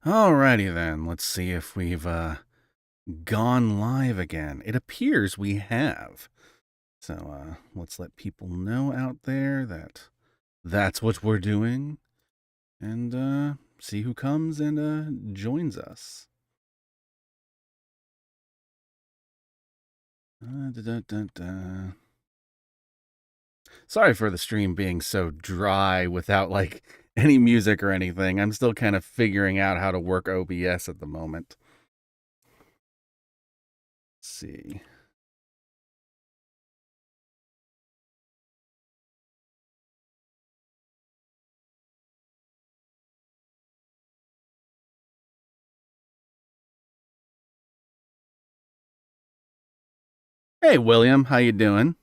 Alrighty then, let's see if we've gone live again. It appears we have. So let's let people know out there that that's what we're doing and see who comes and joins us. Sorry for the stream being so dry without like any music or anything. I'm still kind of figuring out how to work OBS at the moment. Let's see. Hey William, how you doing?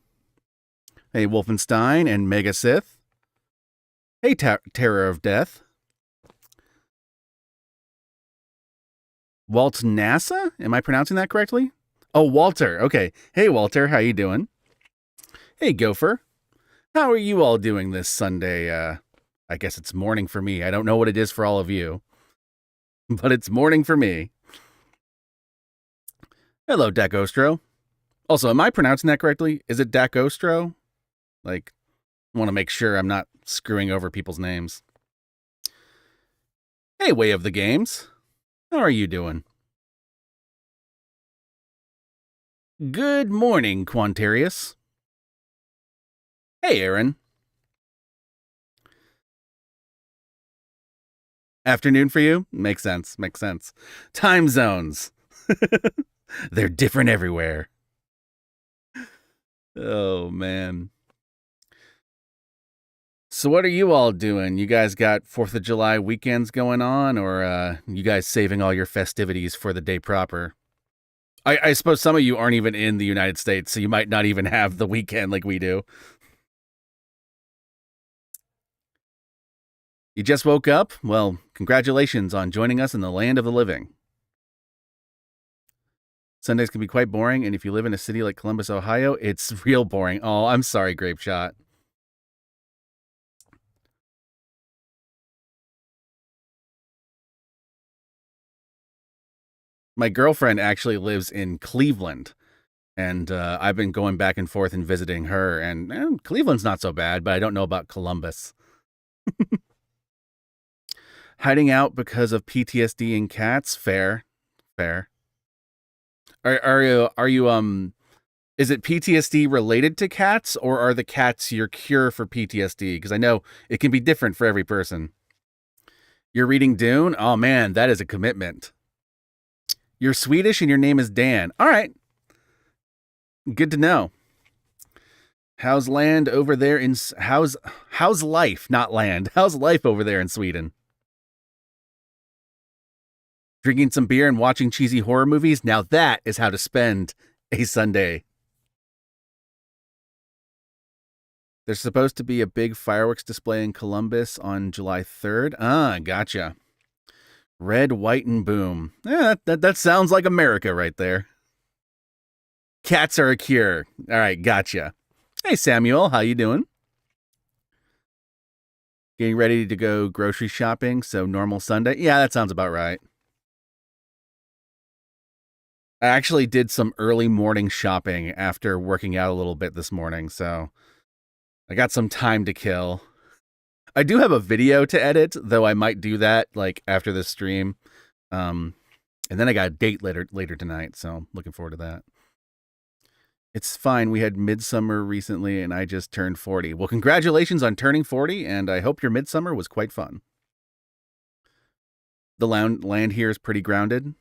Hey Wolfenstein and Mega Sith. Hey Terror of Death. Walt NASA? Am I pronouncing that correctly? Oh, Walter. Okay. Hey Walter, how you doing? Hey Gopher. How are you all doing this Sunday? I guess it's morning for me. I don't know what it is for all of you, but it's morning for me. Hello, Dacostro. Also, am I pronouncing that correctly? Is it Dacostro? Like, I want to make sure I'm not screwing over people's names. Hey, Way of the Games. How are you doing? Good morning, Quantarius. Hey, Aaron. Afternoon for you? Makes sense. Makes sense. Time zones. They're different everywhere. Oh, man. So what are you all doing? You guys got 4th of July weekends going on, or you guys saving all your festivities for the day proper? I suppose some of you aren't even in the United States, so you might not even have the weekend like we do. You just woke up? Well, congratulations on joining us in the land of the living. Sundays can be quite boring, and if you live in a city like Columbus, Ohio, it's real boring. Oh, I'm sorry, Grape Shot. My girlfriend actually lives in Cleveland, and I've been going back and forth and visiting her, and Cleveland's not so bad, but I don't know about Columbus. Hiding out because of PTSD and cats? Fair. Are you is it PTSD related to cats, or are the cats your cure for PTSD? Because I know it can be different for every person. You're reading Dune? Oh man, that is a commitment. You're Swedish and your name is Dan. All right. Good to know. How's land over there in how's life, not land. How's life over there in Sweden? Drinking some beer and watching cheesy horror movies? Now that is how to spend a Sunday. There's supposed to be a big fireworks display in Columbus on July 3rd. Ah, gotcha. Red, white, and boom. Yeah, that sounds like America right there. Cats are a cure. All right, gotcha. Hey, Samuel, how you doing? Getting ready to go grocery shopping, so normal Sunday? Yeah, that sounds about right. I actually did some early morning shopping after working out a little bit this morning, so I got some time to kill. I do have a video to edit, though I might do that like after the stream. And then I got a date later tonight, so looking forward to that. It's fine. We had Midsummer recently, and I just turned 40. Well, congratulations on turning 40, and I hope your Midsummer was quite fun. The land here is pretty grounded.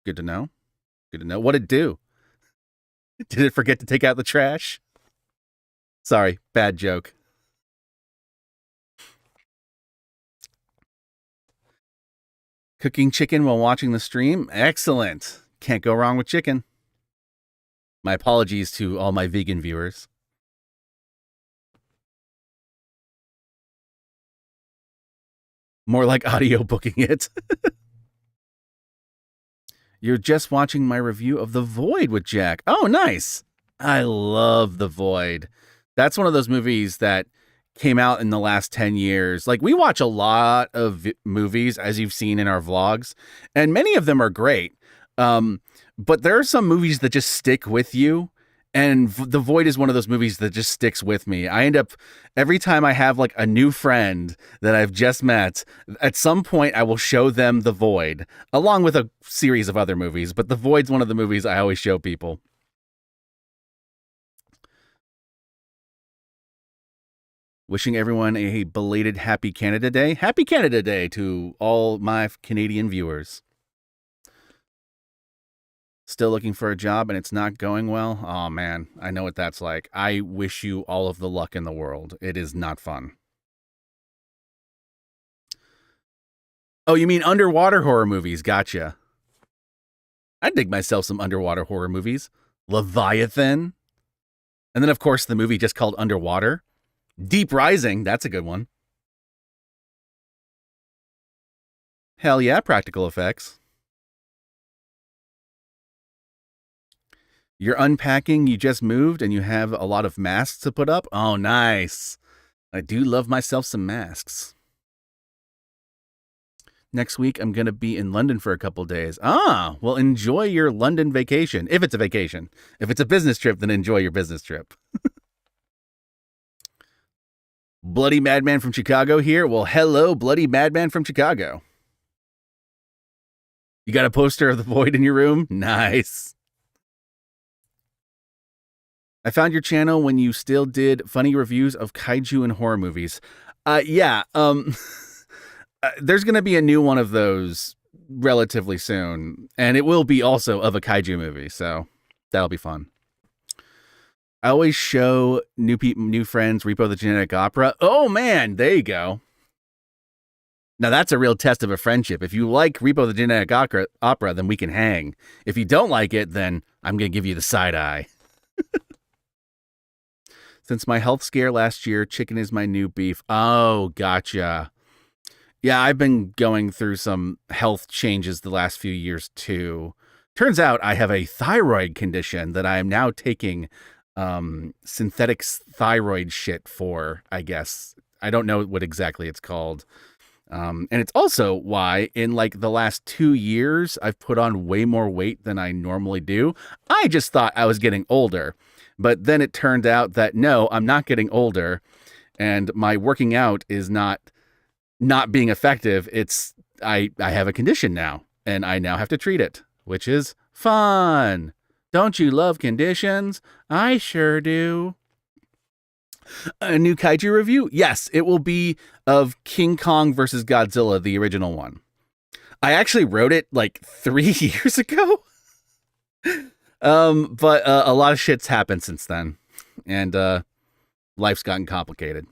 Good to know. Good to know. What'd it do? Did it forget to take out the trash? Sorry, bad joke. Cooking chicken while watching the stream? Excellent. Can't go wrong with chicken. My apologies to all my vegan viewers. More like audio booking it. You're just watching my review of The Void with Jack. Oh, nice. I love The Void. That's one of those movies that came out in the last 10 years. Like, we watch a lot of movies, as you've seen in our vlogs, and many of them are great. But there are some movies that just stick with you. And The Void is one of those movies that just sticks with me. I end up, every time I have like a new friend that I've just met, at some point I will show them The Void, along with a series of other movies. But The Void's one of the movies I always show people. Wishing everyone a belated Happy Canada Day. Happy Canada Day to all my Canadian viewers. Still looking for a job and it's not going well? Oh man, I know what that's like. I wish you all of the luck in the world. It is not fun. Oh, you mean underwater horror movies? Gotcha. I'd dig myself some underwater horror movies. Leviathan. And then, of course, the movie just called Underwater. Deep Rising, that's a good one. Hell yeah, practical effects. You're unpacking, you just moved, and you have a lot of masks to put up? Oh, nice. I do love myself some masks. Next week, I'm going to be in London for a couple days. Ah, well, enjoy your London vacation, if it's a vacation. If it's a business trip, then enjoy your business trip. Bloody Madman from Chicago here. Well, hello, Bloody Madman from Chicago. You got a poster of The Void in your room? Nice. I found your channel when you still did funny reviews of kaiju and horror movies. Yeah. There's going to be a new one of those relatively soon, and it will be also of a kaiju movie, so that'll be fun. I always show new friends Repo the Genetic Opera. Oh man, there you go. Now that's a real test of a friendship. If you like Repo the Genetic Opera, then we can hang. If you don't like it, then I'm going to give you the side eye. Since my health scare last year, chicken is my new beef. Oh, gotcha. Yeah, I've been going through some health changes the last few years too. Turns out I have a thyroid condition that I am now taking synthetic thyroid shit for, I guess. I don't know what exactly it's called. And it's also why in like the last 2 years, I've put on way more weight than I normally do. I just thought I was getting older, but then it turned out that no, I'm not getting older, and my working out is not being effective. It's I have a condition now, and I now have to treat it, which is fun. Don't you love conditions? I sure do. A new kaiju review? Yes, it will be of King Kong versus Godzilla, the original one. I actually wrote it like 3 years ago. But a lot of shit's happened since then, and life's gotten complicated.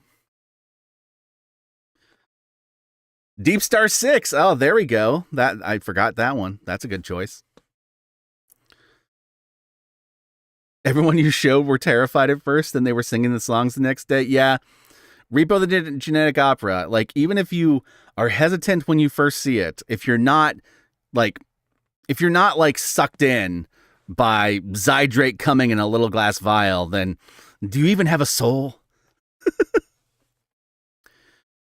Deep Star 6. Oh, there we go. That I forgot that one. That's a good choice. Everyone you showed were terrified at first, and they were singing the songs the next day. Yeah. Repo the Genetic Opera. Like, even if you are hesitant when you first see it, if you're not like sucked in by Zydrate coming in a little glass vial, then do you even have a soul?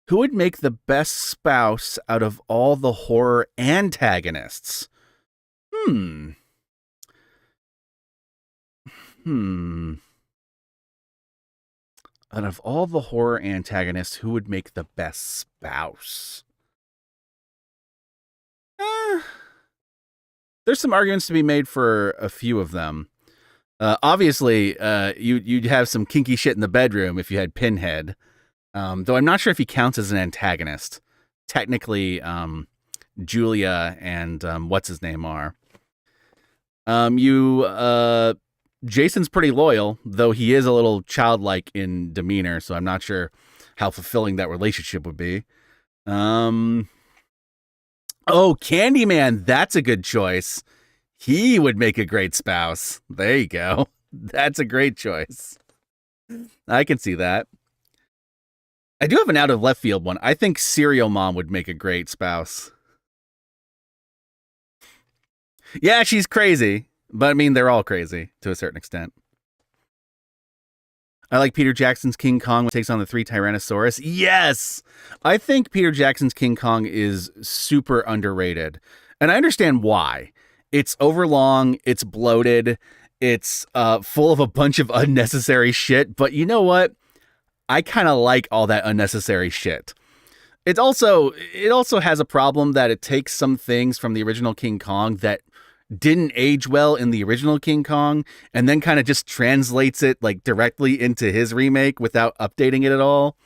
Who would make the best spouse out of all the horror antagonists? Out of all the horror antagonists, who would make the best spouse? There's some arguments to be made for a few of them. Obviously, you'd have some kinky shit in the bedroom if you had Pinhead. Though I'm not sure if he counts as an antagonist. Technically, Julia and what's his name are. Jason's pretty loyal, though he is a little childlike in demeanor, so I'm not sure how fulfilling that relationship would be. Oh, Candyman, that's a good choice. He would make a great spouse. There you go. That's a great choice. I can see that. I do have an out of left field one. I think Serial Mom would make a great spouse. Yeah, she's crazy. But I mean, they're all crazy to a certain extent. I like Peter Jackson's King Kong when he takes on the 3 Tyrannosaurus. Yes! I think Peter Jackson's King Kong is super underrated. And I understand why. It's overlong, it's bloated, it's full of a bunch of unnecessary shit, but you know what? I kind of like all that unnecessary shit. It also has a problem that it takes some things from the original King Kong that didn't age well in the original King Kong and then kind of just translates it like directly into his remake without updating it at all.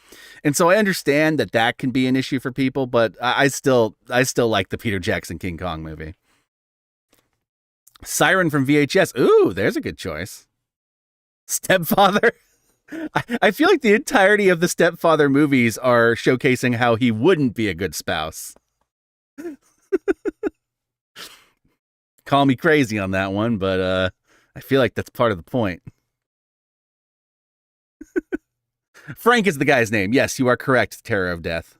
And so I understand that can be an issue for people, but I still like the Peter Jackson King Kong movie. Siren from VHS. Ooh, there's a good choice. Stepfather. I feel like the entirety of the Stepfather movies are showcasing how he wouldn't be a good spouse. Call me crazy on that one, but I feel like that's part of the point. Frank is the guy's name. Yes, you are correct, Terror of Death.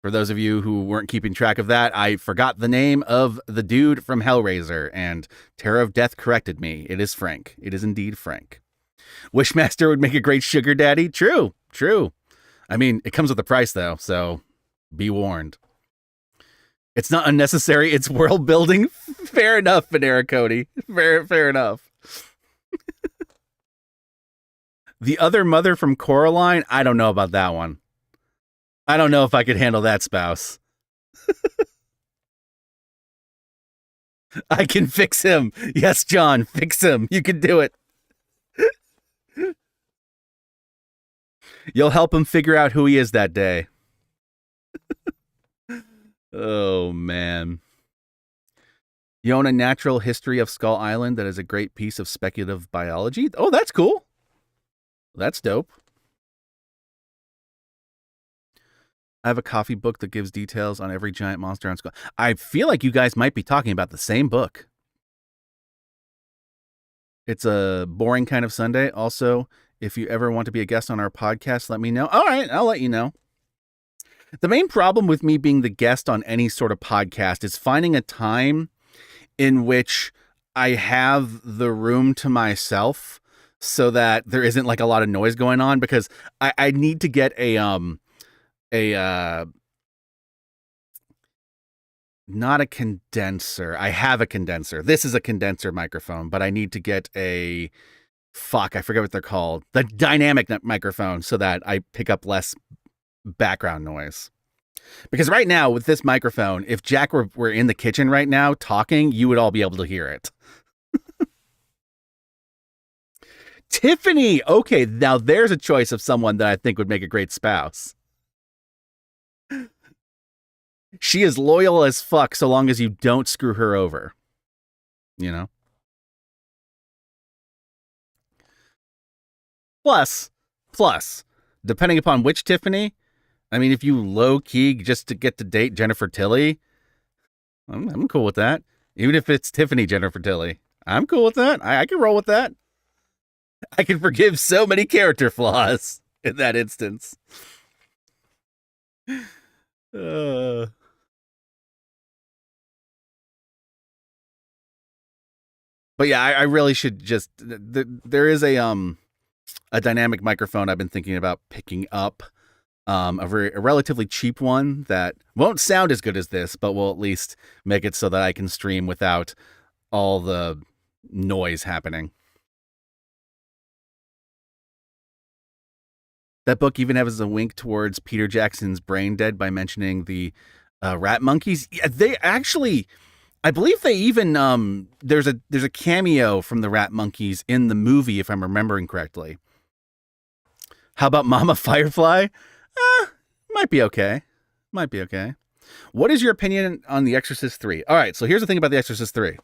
For those of you who weren't keeping track of that, I forgot the name of the dude from Hellraiser, and Terror of Death corrected me. It is Frank. It is indeed Frank. Wishmaster would make a great sugar daddy. True. I mean, it comes with a price, though, so be warned. It's not unnecessary. It's world building. Fair enough, Panera Cody. Fair enough. The other mother from Coraline, I don't know about that one. I don't know if I could handle that spouse. I can fix him. Yes, John, fix him. You can do it. You'll help him figure out who he is that day. Oh, man. You own a natural history of Skull Island that is a great piece of speculative biology. Oh, that's cool. That's dope. I have a coffee book that gives details on every giant monster on Skull. I feel like you guys might be talking about the same book. It's a boring kind of Sunday. Also, if you ever want to be a guest on our podcast, let me know. All right, I'll let you know. The main problem with me being the guest on any sort of podcast is finding a time in which I have the room to myself so that there isn't like a lot of noise going on, because I need to get not a condenser. I have a condenser. This is a condenser microphone, but I need to get I forget what they're called. The dynamic microphone, so that I pick up less background noise. Because right now with this microphone, if Jack were in the kitchen right now talking, you would all be able to hear it. Tiffany. Okay, now there's a choice of someone that I think would make a great spouse. She is loyal as fuck so long as you don't screw her over. You know? Plus, depending upon which Tiffany, I mean, if you low-key just to get to date Jennifer Tilly, I'm cool with that. Even if it's Tiffany Jennifer Tilly, I'm cool with that. I can roll with that. I can forgive so many character flaws in that instance. But yeah, I really should just. There is a dynamic microphone I've been thinking about picking up, a relatively cheap one that won't sound as good as this, but will at least make it so that I can stream without all the noise happening. That book even has a wink towards Peter Jackson's Brain Dead by mentioning the rat monkeys. Yeah, they actually, I believe they even there's a cameo from the rat monkeys in the movie, if I'm remembering correctly. How about Mama Firefly? Might be okay. What is your opinion on The Exorcist 3? All right, so here's the thing about The Exorcist 3.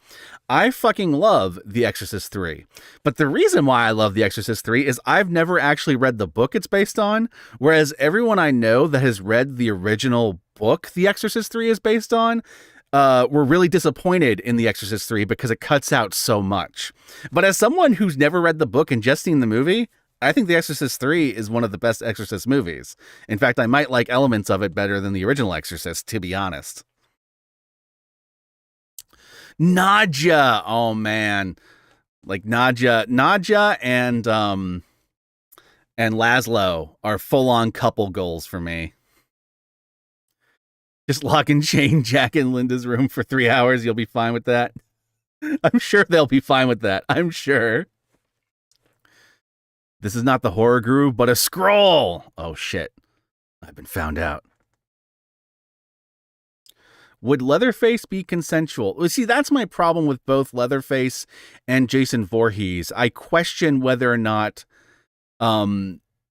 I fucking love The Exorcist 3. But the reason why I love The Exorcist 3 is I've never actually read the book it's based on, whereas everyone I know that has read the original book The Exorcist 3 is based on were really disappointed in The Exorcist 3 because it cuts out so much. But as someone who's never read the book and just seen the movie, I think The Exorcist 3 is one of the best Exorcist movies. In fact, I might like elements of it better than the original Exorcist, to be honest. Nadja! Oh, man. Like Nadja and Laszlo are full on couple goals for me. Just lock and chain Jack in Linda's room for 3 hours. You'll be fine with that. I'm sure they'll be fine with that. I'm sure. This is not the horror guru, but a scroll. Oh, shit. I've been found out. Would Leatherface be consensual? Well, see, that's my problem with both Leatherface and Jason Voorhees. I question whether or not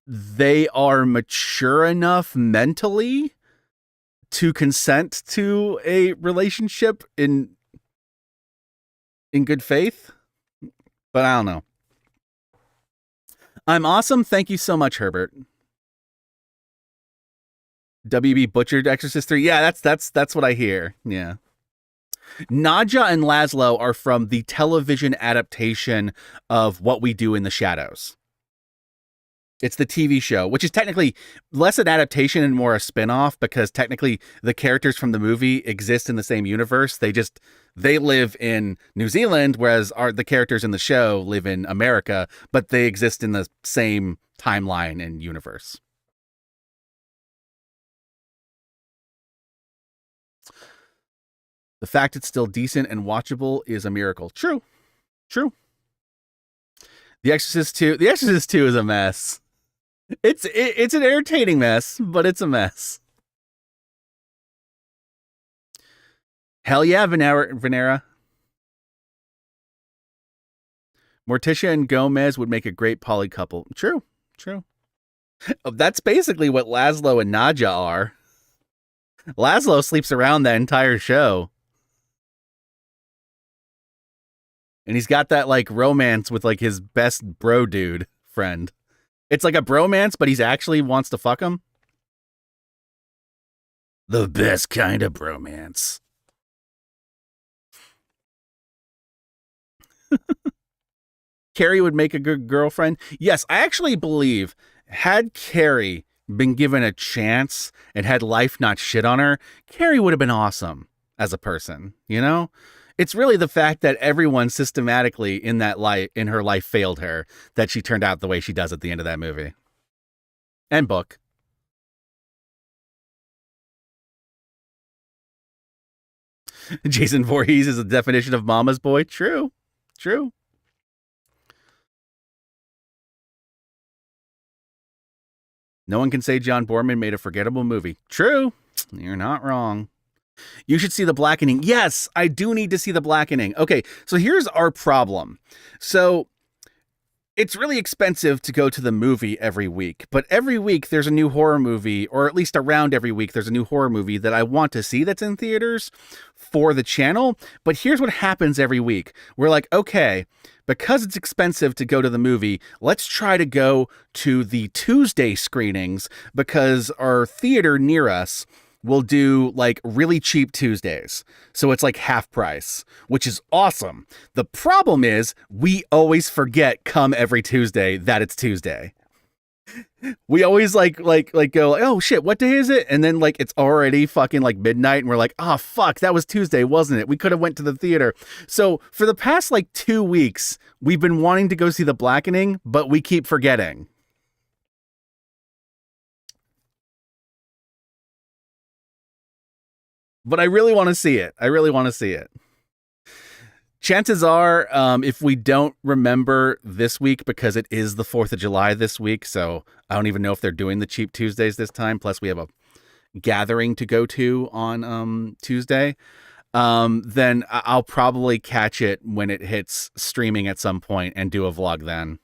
they are mature enough mentally to consent to a relationship in good faith. But I don't know. I'm awesome. Thank you so much, Herbert. WB butchered Exorcist 3. Yeah, that's what I hear. Yeah. Nadja and Laszlo are from the television adaptation of What We Do in the Shadows. It's the TV show, which is technically less an adaptation and more a spin-off, because technically the characters from the movie exist in the same universe. They live in New Zealand, whereas the characters in the show live in America, but they exist in the same timeline and universe. The fact it's still decent and watchable is a miracle. True. The Exorcist 2 is a mess. It's an entertaining mess, but it's a mess. Hell yeah, Venera. Morticia and Gomez would make a great poly couple. True. That's basically what Laszlo and Nadja are. Laszlo sleeps around that entire show. And he's got that like romance with like his best bro dude friend. It's like a bromance, but he's actually wants to fuck him. The best kind of bromance. Carrie would make a good girlfriend. Yes, I actually believe had Carrie been given a chance and had life not shit on her, Carrie would have been awesome as a person, you know? It's really the fact that everyone systematically in her life failed her that she turned out the way she does at the end of that movie. And book. Jason Voorhees is the definition of mama's boy. True. No one can say John Boorman made a forgettable movie. True. You're not wrong. You should see The Blackening. Yes, I do need to see The Blackening. Okay, so here's our problem. So it's really expensive to go to the movie every week, but every week there's a new horror movie, or at least around every week there's a new horror movie that I want to see that's in theaters for the channel. But here's what happens every week. We're like, okay, because it's expensive to go to the movie, let's try to go to the Tuesday screenings, because our theater near us will do like really cheap Tuesdays. So it's like half price, which is awesome. The problem is we always forget come every Tuesday that it's Tuesday. We always like go, oh shit, what day is it? And then like it's already fucking like midnight and we're like, oh fuck, that was Tuesday, wasn't it? We could have went to the theater. So for the past like 2 weeks, we've been wanting to go see The Blackening, but we keep forgetting. But I really want to see it. Chances are, if we don't remember this week, because it is the 4th of July this week, so I don't even know if they're doing the cheap Tuesdays this time. Plus, we have a gathering to go to on Tuesday. Then I'll probably catch it when it hits streaming at some point and do a vlog then.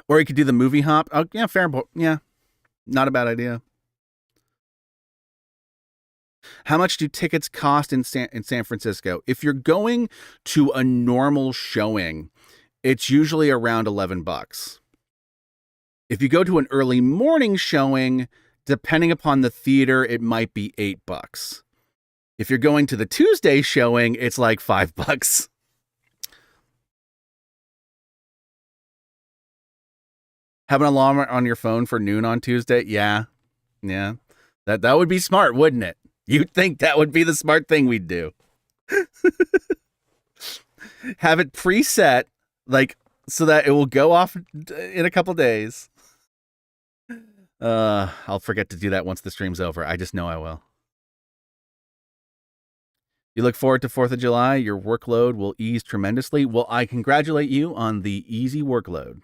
Or you could do the movie hop. Oh, yeah, fair. Yeah, not a bad idea. How much do tickets cost in San Francisco? If you're going to a normal showing, it's usually around $11. If you go to an early morning showing, depending upon the theater, it might be $8. If you're going to the Tuesday showing, it's like $5. Have an alarm on your phone for noon on Tuesday? Yeah. That would be smart, wouldn't it? You'd think that would be the smart thing we'd do. Have it preset, like, so that it will go off in a couple days. I'll forget to do that once the stream's over. I just know I will. You look forward to 4th of July. Your workload will ease tremendously. Well, I congratulate you on the easy workload.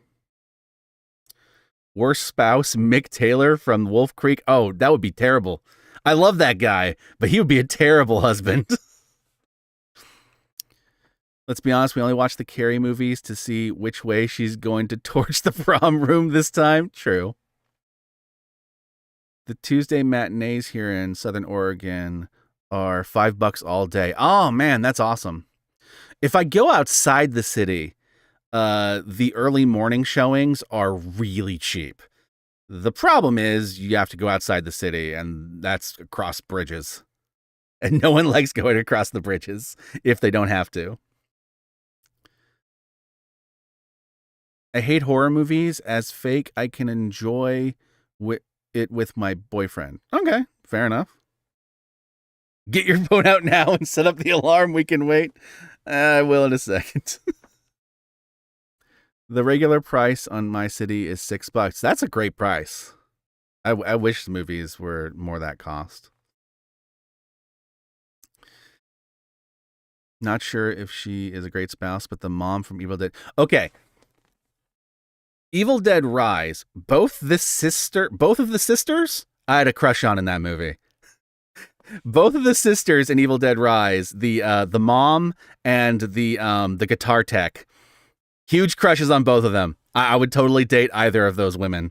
Worst spouse, Mick Taylor from Wolf Creek. Oh, that would be terrible. I love that guy, but he would be a terrible husband. Let's be honest, we only watch the Carrie movies to see which way she's going to torch the prom room this time. True. The Tuesday matinees here in Southern Oregon are $5 all day. Oh man, that's awesome. If I go outside the city, the early morning showings are really cheap. The problem is you have to go outside the city, and that's across bridges. And no one likes going across the bridges if they don't have to. I hate horror movies. As fake, I can enjoy it with my boyfriend. Okay, fair enough. Get your phone out now and set up the alarm. We can wait. I will in a second. The regular price on my city is $6. That's a great price. I wish movies were more that cost. Not sure if she is a great spouse, but the mom from Evil Dead. Okay. Evil Dead Rise. Both of the sisters, I had a crush on in that movie. Both of the sisters in Evil Dead Rise, the mom and the guitar tech, huge crushes on both of them. I would totally date either of those women.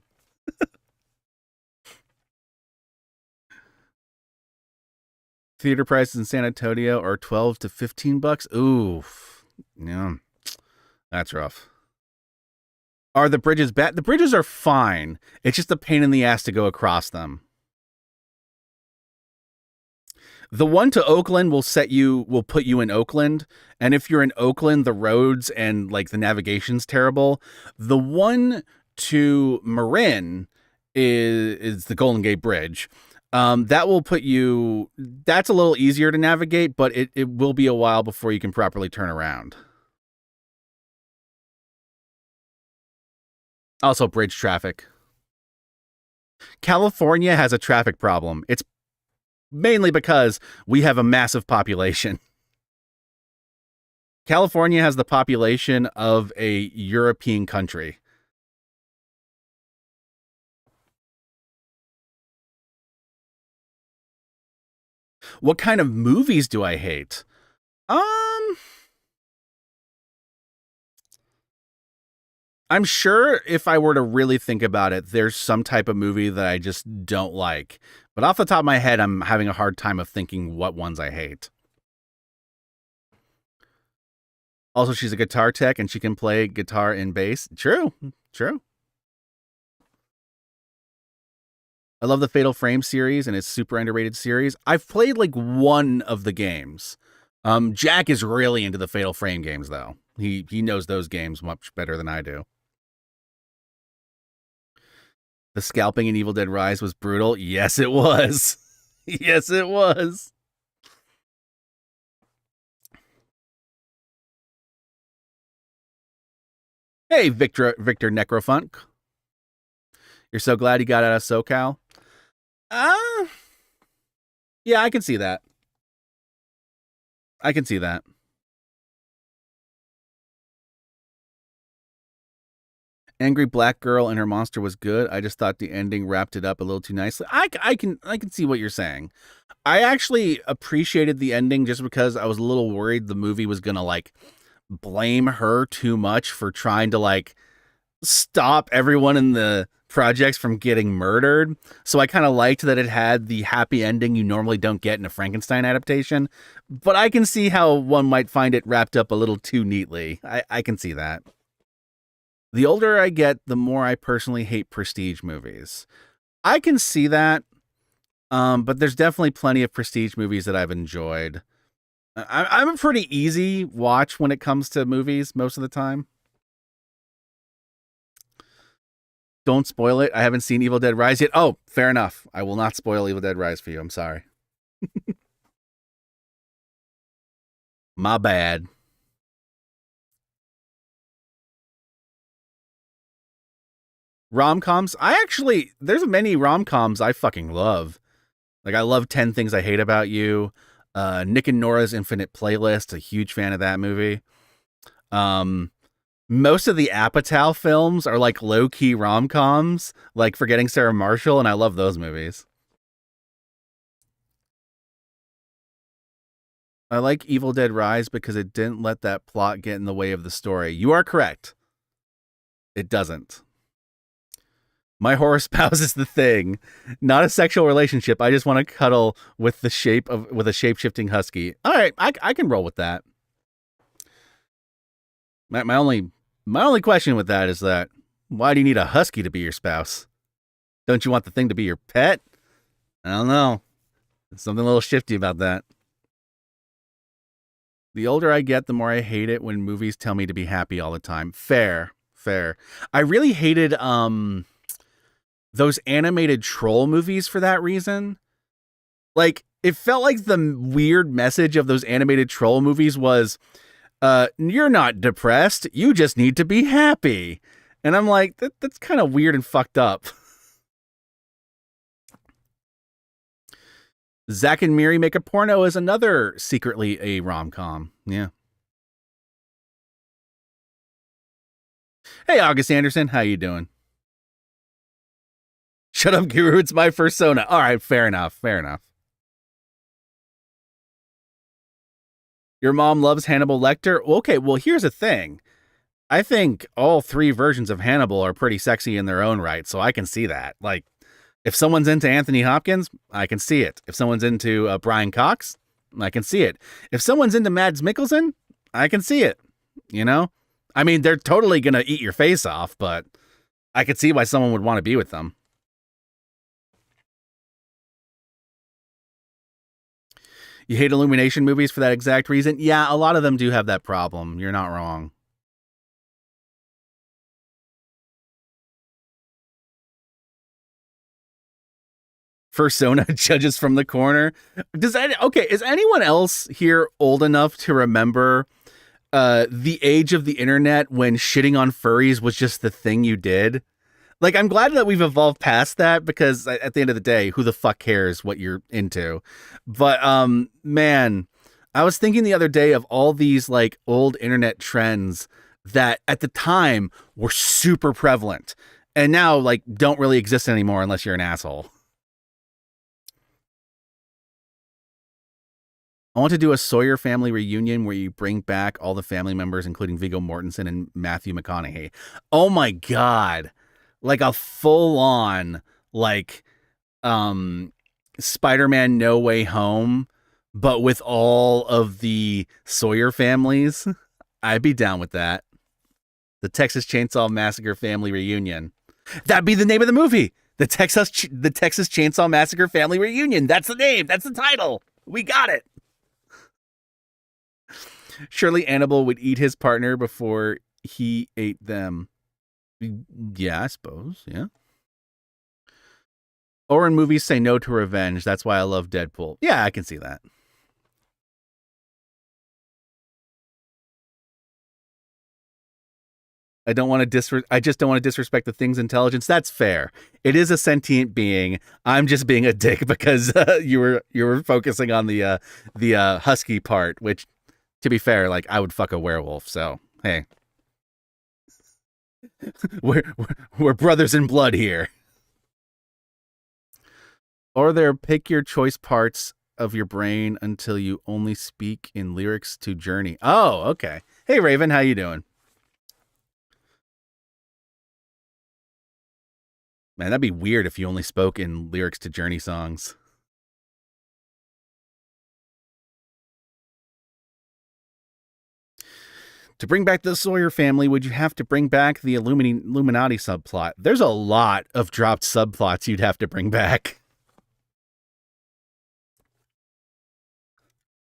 Theater prices in San Antonio are $12 to $15. Ooh, yeah, that's rough. Are the bridges bad? The bridges are fine. It's just a pain in the ass to go across them. The one to Oakland will put you in Oakland. And if you're in Oakland, the roads and like the navigation's terrible. The one to Marin is the Golden Gate Bridge. That will put you, that's a little easier to navigate, but it will be a while before you can properly turn around. Also, bridge traffic. California has a traffic problem. It's mainly because we have a massive population. California has the population of a European country. What kind of movies do I hate? I'm sure if I were to really think about it, there's some type of movie that I just don't like. But off the top of my head, I'm having a hard time of thinking what ones I hate. Also, she's a guitar tech and she can play guitar and bass. True. I love the Fatal Frame series and it's super underrated series. I've played like one of the games. Jack is really into the Fatal Frame games though. He knows those games much better than I do. The scalping in Evil Dead Rise was brutal. Yes, it was. Yes, it was. Hey, Victor Necrofunk. You're so glad he got out of SoCal? Yeah, I can see that. Angry Black Girl and her monster was good. I just thought the ending wrapped it up a little too nicely. I can see what you're saying. I actually appreciated the ending just because I was a little worried the movie was gonna like blame her too much for trying to like stop everyone in the projects from getting murdered. So I kind of liked that it had the happy ending you normally don't get in a Frankenstein adaptation. But I can see how one might find it wrapped up a little too neatly. I can see that. The older I get, the more I personally hate prestige movies. I can see that, but there's definitely plenty of prestige movies that I've enjoyed. I'm a pretty easy watch when it comes to movies most of the time. Don't spoil it. I haven't seen Evil Dead Rise yet. Oh, fair enough. I will not spoil Evil Dead Rise for you. I'm sorry. My bad. Rom-coms. There's many rom-coms I fucking love. Like, I love 10 Things I Hate About You. Nick and Nora's Infinite Playlist. A huge fan of that movie. Um, Most of the Apatow films are like low-key rom-coms, like Forgetting Sarah Marshall, and I love those movies. I like Evil Dead Rise because it didn't let that plot get in the way of the story. You are correct. It doesn't. My horror spouse is the thing, not a sexual relationship. I just want to cuddle with a shape shifting husky. All right, I can roll with that. My only question with that is that why do you need a husky to be your spouse? Don't you want the thing to be your pet? I don't know. There's something a little shifty about that. The older I get, the more I hate it when movies tell me to be happy all the time. Fair, fair. I really hated those animated troll movies for that reason. Like, it felt like the weird message of those animated troll movies was, you're not depressed, you just need to be happy. And I'm like, that's kind of weird and fucked up. Zack and Miri Make a Porno is another secretly a rom-com. Yeah. Hey, August Anderson, how you doing? Shut up, Guru, it's my persona. All right, fair enough, fair enough. Your mom loves Hannibal Lecter? Okay, well, here's the thing. I think all three versions of Hannibal are pretty sexy in their own right, so I can see that. Like, if someone's into Anthony Hopkins, I can see it. If someone's into Brian Cox, I can see it. If someone's into Mads Mikkelsen, I can see it. You know? I mean, they're totally going to eat your face off, but I could see why someone would want to be with them. You hate Illumination movies for that exact reason? Yeah, a lot of them do have that problem. You're not wrong. Persona judges from the corner. Is anyone else here old enough to remember the age of the internet when shitting on furries was just the thing you did? Like, I'm glad that we've evolved past that because at the end of the day, who the fuck cares what you're into? But man, I was thinking the other day of all these like old internet trends that at the time were super prevalent and now like don't really exist anymore unless you're an asshole. I want to do a Sawyer family reunion where you bring back all the family members, including Viggo Mortensen and Matthew McConaughey. Oh my God. Like a full on, like, Spider-Man No Way Home, but with all of the Sawyer families. I'd be down with that. The Texas Chainsaw Massacre family reunion. That'd be the name of the movie. The Texas Chainsaw Massacre family reunion. That's the name. That's the title. We got it. Surely Hannibal would eat his partner before he ate them. Yeah, I suppose. Yeah. Or in movies say no to revenge. That's why I love Deadpool. Yeah, I can see that. I just don't want to disrespect the thing's intelligence. That's fair. It is a sentient being. I'm just being a dick because you were focusing on the husky part, which, to be fair, like I would fuck a werewolf. So hey, we're brothers in blood here. Or there, pick your choice parts of your brain until you only speak in lyrics to Journey. Oh, okay. Hey Raven, how you doing? Man, that'd be weird if you only spoke in lyrics to Journey songs. To bring back the Sawyer family, would you have to bring back the Illuminati subplot? There's a lot of dropped subplots you'd have to bring back.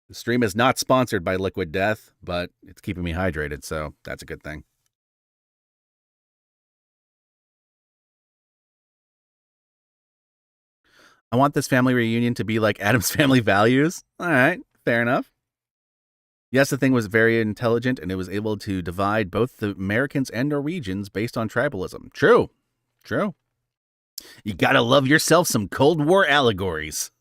The stream is not sponsored by Liquid Death, but it's keeping me hydrated, so that's a good thing. I want this family reunion to be like Adam's Family Values. All right, fair enough. Yes, the thing was very intelligent and it was able to divide both the Americans and Norwegians based on tribalism. True. True. You gotta love yourself some Cold War allegories.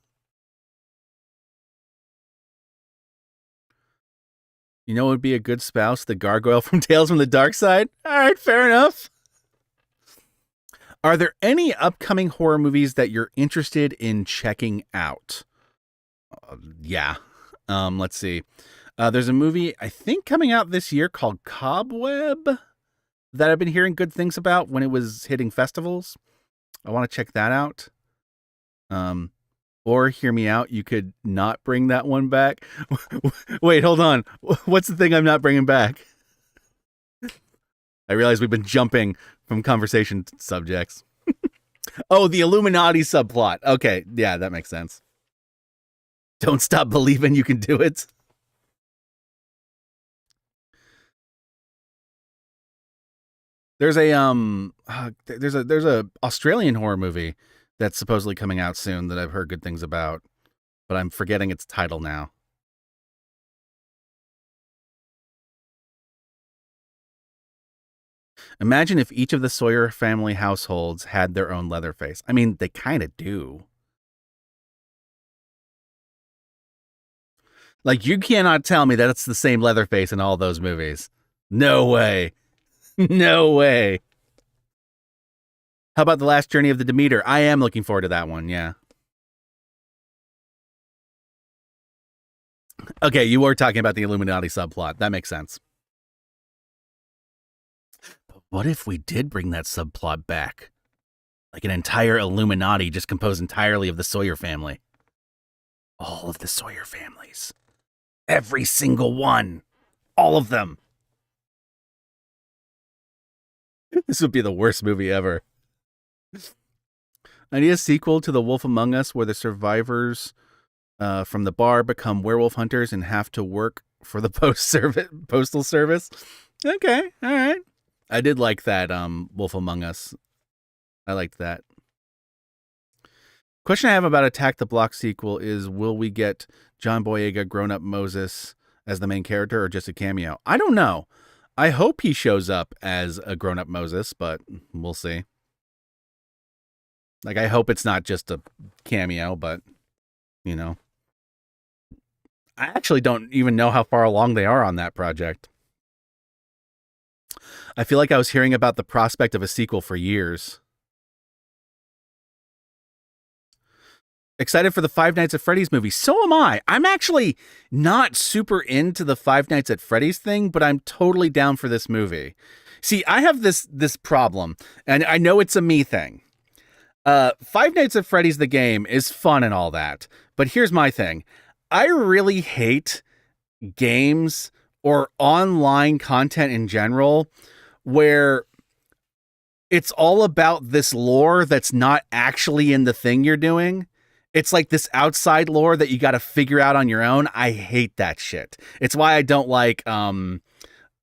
You know what would be a good spouse? The gargoyle from Tales from the Dark Side? All right, fair enough. Are there any upcoming horror movies that you're interested in checking out? Yeah. Let's see. There's a movie, I think, coming out this year called Cobweb that I've been hearing good things about when it was hitting festivals. I want to check that out. Or hear me out, you could not bring that one back. Wait, hold on. What's the thing I'm not bringing back? I realize we've been jumping from conversation subjects. Oh, the Illuminati subplot. Okay, yeah, that makes sense. Don't stop believing you can do it. There's a there's a Australian horror movie that's supposedly coming out soon that I've heard good things about, but I'm forgetting its title now. Imagine if each of the Sawyer family households had their own Leatherface. I mean, they kind of do. Like, you cannot tell me that it's the same Leatherface in all those movies. No way. No way. How about The Last Journey of the Demeter? I am looking forward to that one, yeah. Okay, you were talking about the Illuminati subplot. That makes sense. But what if we did bring that subplot back? Like an entire Illuminati just composed entirely of the Sawyer family. All of the Sawyer families. Every single one. All of them. This would be the worst movie ever. I need a sequel to The Wolf Among Us where the survivors from the bar become werewolf hunters and have to work for the postal service. Okay, all right. I did like that Wolf Among Us. I liked that. Question I have about Attack the Block sequel is, will we get John Boyega grown-up Moses as the main character or just a cameo? I don't know. I hope he shows up as a grown-up Moses, but we'll see. Like, I hope it's not just a cameo, but, you know. I actually don't even know how far along they are on that project. I feel like I was hearing about the prospect of a sequel for years. Excited for the Five Nights at Freddy's movie. So am I. I'm actually not super into the Five Nights at Freddy's thing, but I'm totally down for this movie. See, I have this problem, and I know it's a me thing. Five Nights at Freddy's the game is fun and all that, but here's my thing. I really hate games or online content in general where it's all about this lore that's not actually in the thing you're doing. It's like this outside lore that you got to figure out on your own. I hate that shit. It's why I don't like, what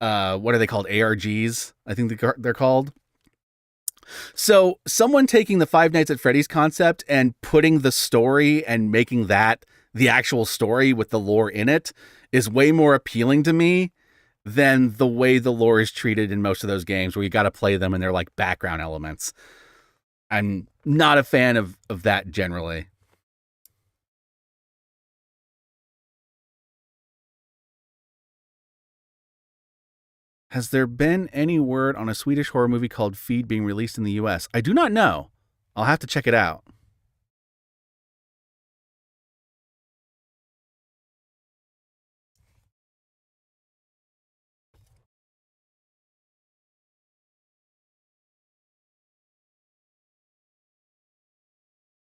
are they called? ARGs, I think they're called. So someone taking the Five Nights at Freddy's concept and putting the story and making that the actual story with the lore in it is way more appealing to me than the way the lore is treated in most of those games where you got to play them and they're like background elements. I'm not a fan of that generally. Has there been any word on a Swedish horror movie called Feed being released in the US? I do not know. I'll have to check it out.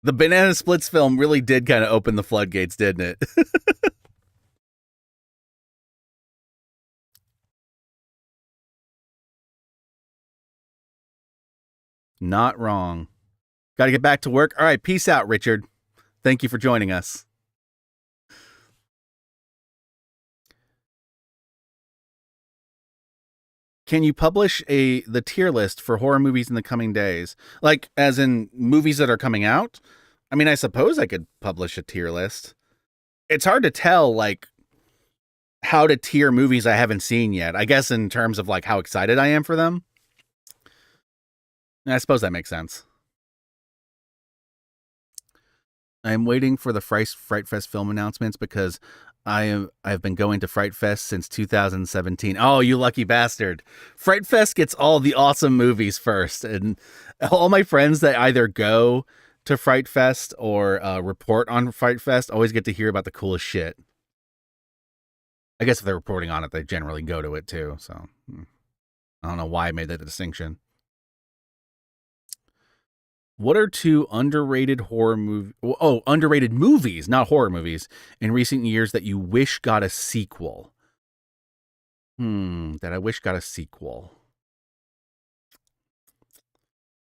The Banana Splits film really did kind of open the floodgates, didn't it? Not wrong. Got to get back to work. All right, peace out, Richard. Thank you for joining us. Can you publish the tier list for horror movies in the coming days? Like, as in movies that are coming out? I mean, I suppose I could publish a tier list. It's hard to tell, like, how to tier movies I haven't seen yet. I guess in terms of, like, how excited I am for them. I suppose that makes sense. I'm waiting for the Fright Fest film announcements because I've been going to Fright Fest since 2017. Oh, you lucky bastard. Fright Fest gets all the awesome movies first, and all my friends that either go to Fright Fest or report on Fright Fest always get to hear about the coolest shit. I guess if they're reporting on it, they generally go to it too. So I don't know why I made that distinction. What are two underrated horror movie? Oh, underrated movies, not horror movies, in recent years that you wish got a sequel? That I wish got a sequel.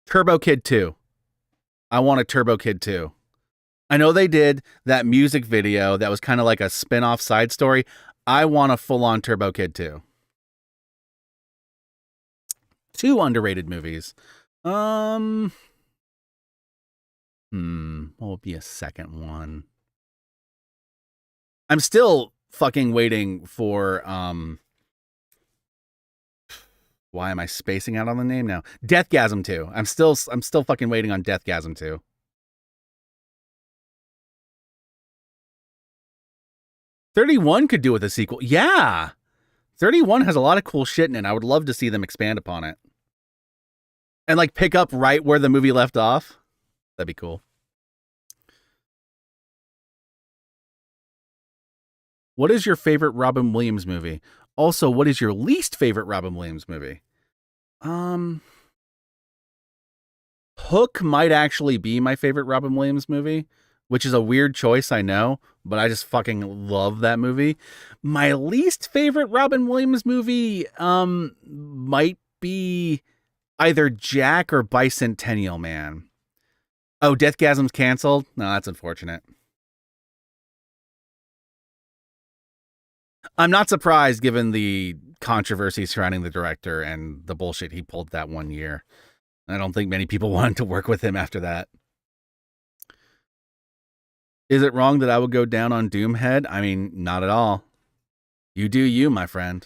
Turbo Kid 2. I want a Turbo Kid 2. I know they did that music video that was kind of like a spin-off side story. I want a full-on Turbo Kid 2. Two underrated movies. What would be a second one? I'm still fucking waiting for why am I spacing out on the name now? Deathgasm 2. I'm still fucking waiting on Deathgasm 2. "31 could do with a sequel. Yeah. 31 has a lot of cool shit in it. I would love to see them expand upon it. And like pick up right where the movie left off. That'd be cool. What is your favorite Robin Williams movie? Also, what is your least favorite Robin Williams movie? Hook might actually be my favorite Robin Williams movie, which is a weird choice, I know, but I just fucking love that movie. My least favorite Robin Williams movie might be either Jack or Bicentennial Man. Oh, Deathgasm's canceled? No, that's unfortunate. I'm not surprised given the controversy surrounding the director and the bullshit he pulled that one year. I don't think many people wanted to work with him after that. Is it wrong that I would go down on Doomhead? I mean, not at all. You do you, my friend.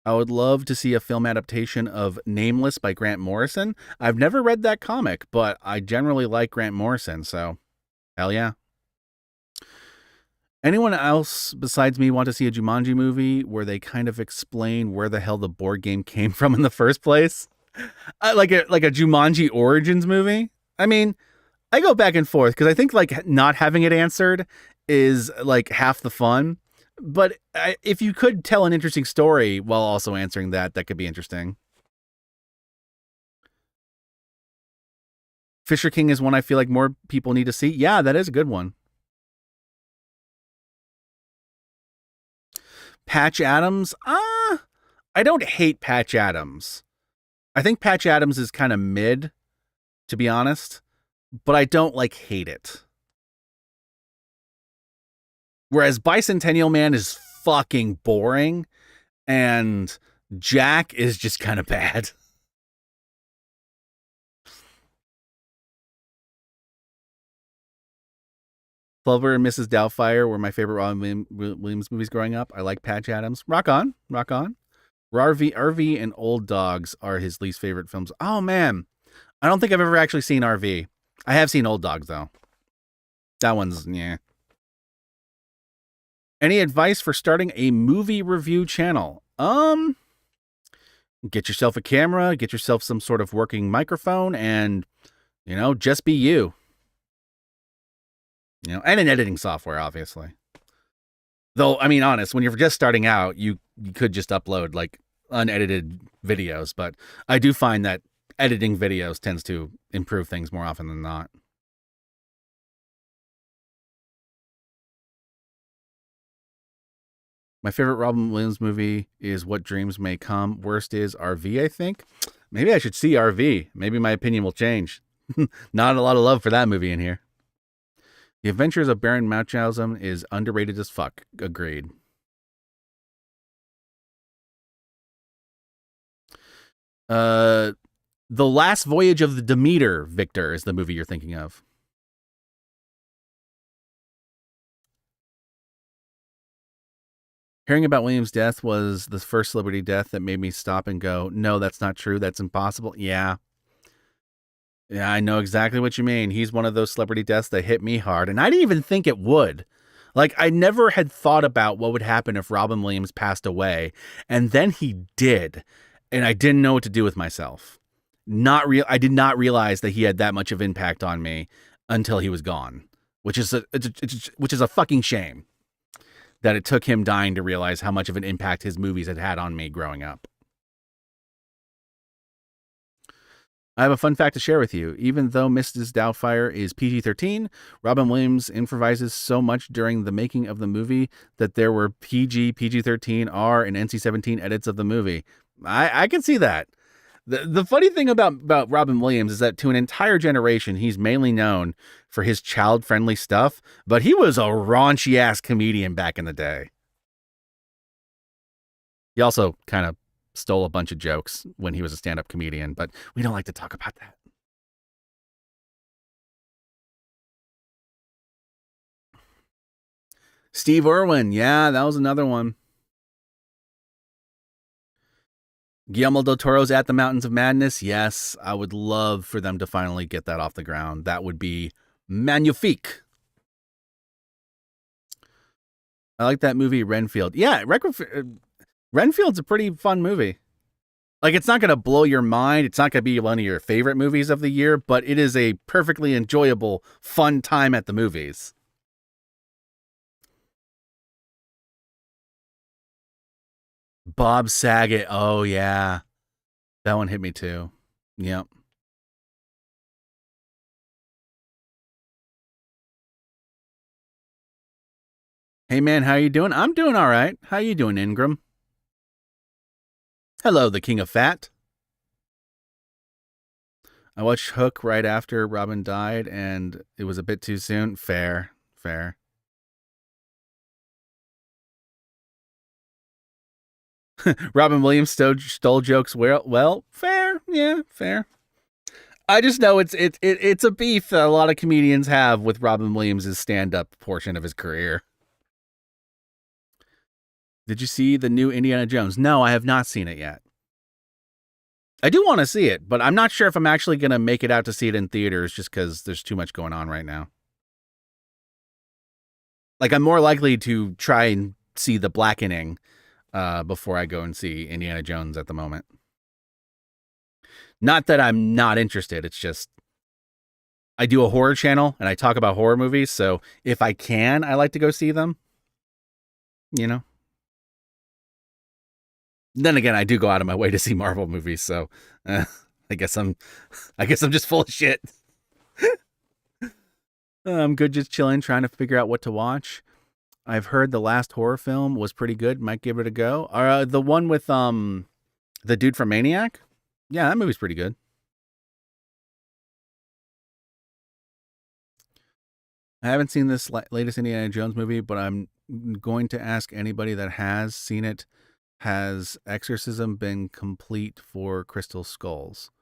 I would love to see a film adaptation of Nameless by Grant Morrison. I've never read that comic, but I generally like Grant Morrison, so hell yeah. Anyone else besides me want to see a Jumanji movie where they kind of explain where the hell the board game came from in the first place? Like a Jumanji Origins movie? I mean, I go back and forth because I think like not having it answered is like half the fun. But if you could tell an interesting story while also answering that, that could be interesting. Fisher King is one I feel like more people need to see. Yeah, that is a good one. Patch Adams? I don't hate Patch Adams. I think Patch Adams is kind of mid, to be honest, but I don't like hate it. Whereas Bicentennial Man is fucking boring and Jack is just kind of bad. Clover and Mrs. Doubtfire were my favorite Robin Williams movies growing up. I like Patch Adams. Rock on, rock on. RV and Old Dogs are his least favorite films. Oh man, I don't think I've ever actually seen RV. I have seen Old Dogs though. That one's yeah. Any advice for starting a movie review channel? Get yourself a camera, get yourself some sort of working microphone, and just be you. And an editing software, obviously. Though, I mean, honest, when you're just starting out, you could just upload like unedited videos, but I do find that editing videos tends to improve things more often than not. My favorite Robin Williams movie is What Dreams May Come. Worst is RV, I think. Maybe I should see RV. Maybe my opinion will change. Not a lot of love for that movie in here. The Adventures of Baron Munchausen is underrated as fuck. Agreed. The Last Voyage of the Demeter, Victor, is the movie you're thinking of. Hearing about William's death was the first celebrity death that made me stop and go, no, that's not true. That's impossible. Yeah. Yeah, I know exactly what you mean. He's one of those celebrity deaths that hit me hard, and I didn't even think it would. Like, I never had thought about what would happen if Robin Williams passed away, and then he did, and I didn't know what to do with myself. I did not realize that he had that much of impact on me until he was gone, which is a fucking shame that it took him dying to realize how much of an impact his movies had on me growing up. I have a fun fact to share with you. Even though Mrs. Doubtfire is PG-13, Robin Williams improvises so much during the making of the movie that there were PG, PG-13, R, and NC-17 edits of the movie. I can see that. The funny thing about Robin Williams is that to an entire generation, he's mainly known for his child-friendly stuff, but he was a raunchy-ass comedian back in the day. He also kind of stole a bunch of jokes when he was a stand-up comedian, but we don't like to talk about that. Steve Irwin, yeah, that was another one. Guillermo del Toro's At the Mountains of Madness, yes, I would love for them to finally get that off the ground. That would be magnifique. I like that movie, Renfield. Yeah, Renfield's a pretty fun movie. Like, it's not going to blow your mind. It's not going to be one of your favorite movies of the year, but it is a perfectly enjoyable, fun time at the movies. Bob Saget. Oh, yeah. That one hit me too. Yep. Hey, man, how you doing? I'm doing all right. How you doing, Ingram? Hello, the King of Fat. I watched Hook right after Robin died, and it was a bit too soon. Fair. Robin Williams stole jokes. Well, fair. Yeah, fair. I just know it's a beef that a lot of comedians have with Robin Williams' stand-up portion of his career. Did you see the new Indiana Jones? No, I have not seen it yet. I do want to see it, but I'm not sure if I'm actually going to make it out to see it in theaters just because there's too much going on right now. Like, I'm more likely to try and see The Blackening before I go and see Indiana Jones at the moment. Not that I'm not interested. It's just I do a horror channel and I talk about horror movies. So if I can, I like to go see them. You know? Then again, I do go out of my way to see Marvel movies. So I guess I'm just full of shit. I'm good, just chilling, trying to figure out what to watch. I've heard the last horror film was pretty good. Might give it a go. The one with the dude from Maniac. Yeah, that movie's pretty good. I haven't seen this latest Indiana Jones movie, but I'm going to ask anybody that has seen it. Has Exorcism been complete for Crystal Skulls?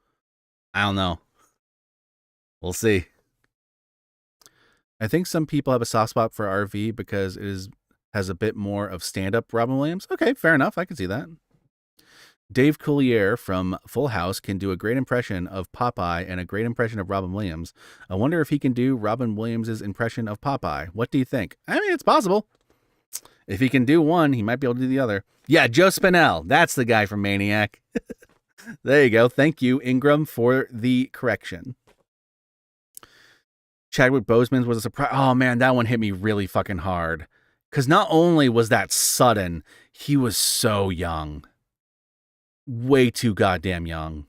I don't know. We'll see. I think some people have a soft spot for RV because it has a bit more of stand-up Robin Williams. Okay, fair enough. I can see that. Dave Coulier from Full House can do a great impression of Popeye and a great impression of Robin Williams. I wonder if he can do Robin Williams' impression of Popeye. What do you think? I mean, it's possible. If he can do one, he might be able to do the other. Yeah, Joe Spinell. That's the guy from Maniac. There you go. Thank you, Ingram, for the correction. Chadwick Boseman was a surprise. Oh, man, that one hit me really fucking hard. Because not only was that sudden, he was so young. Way too goddamn young.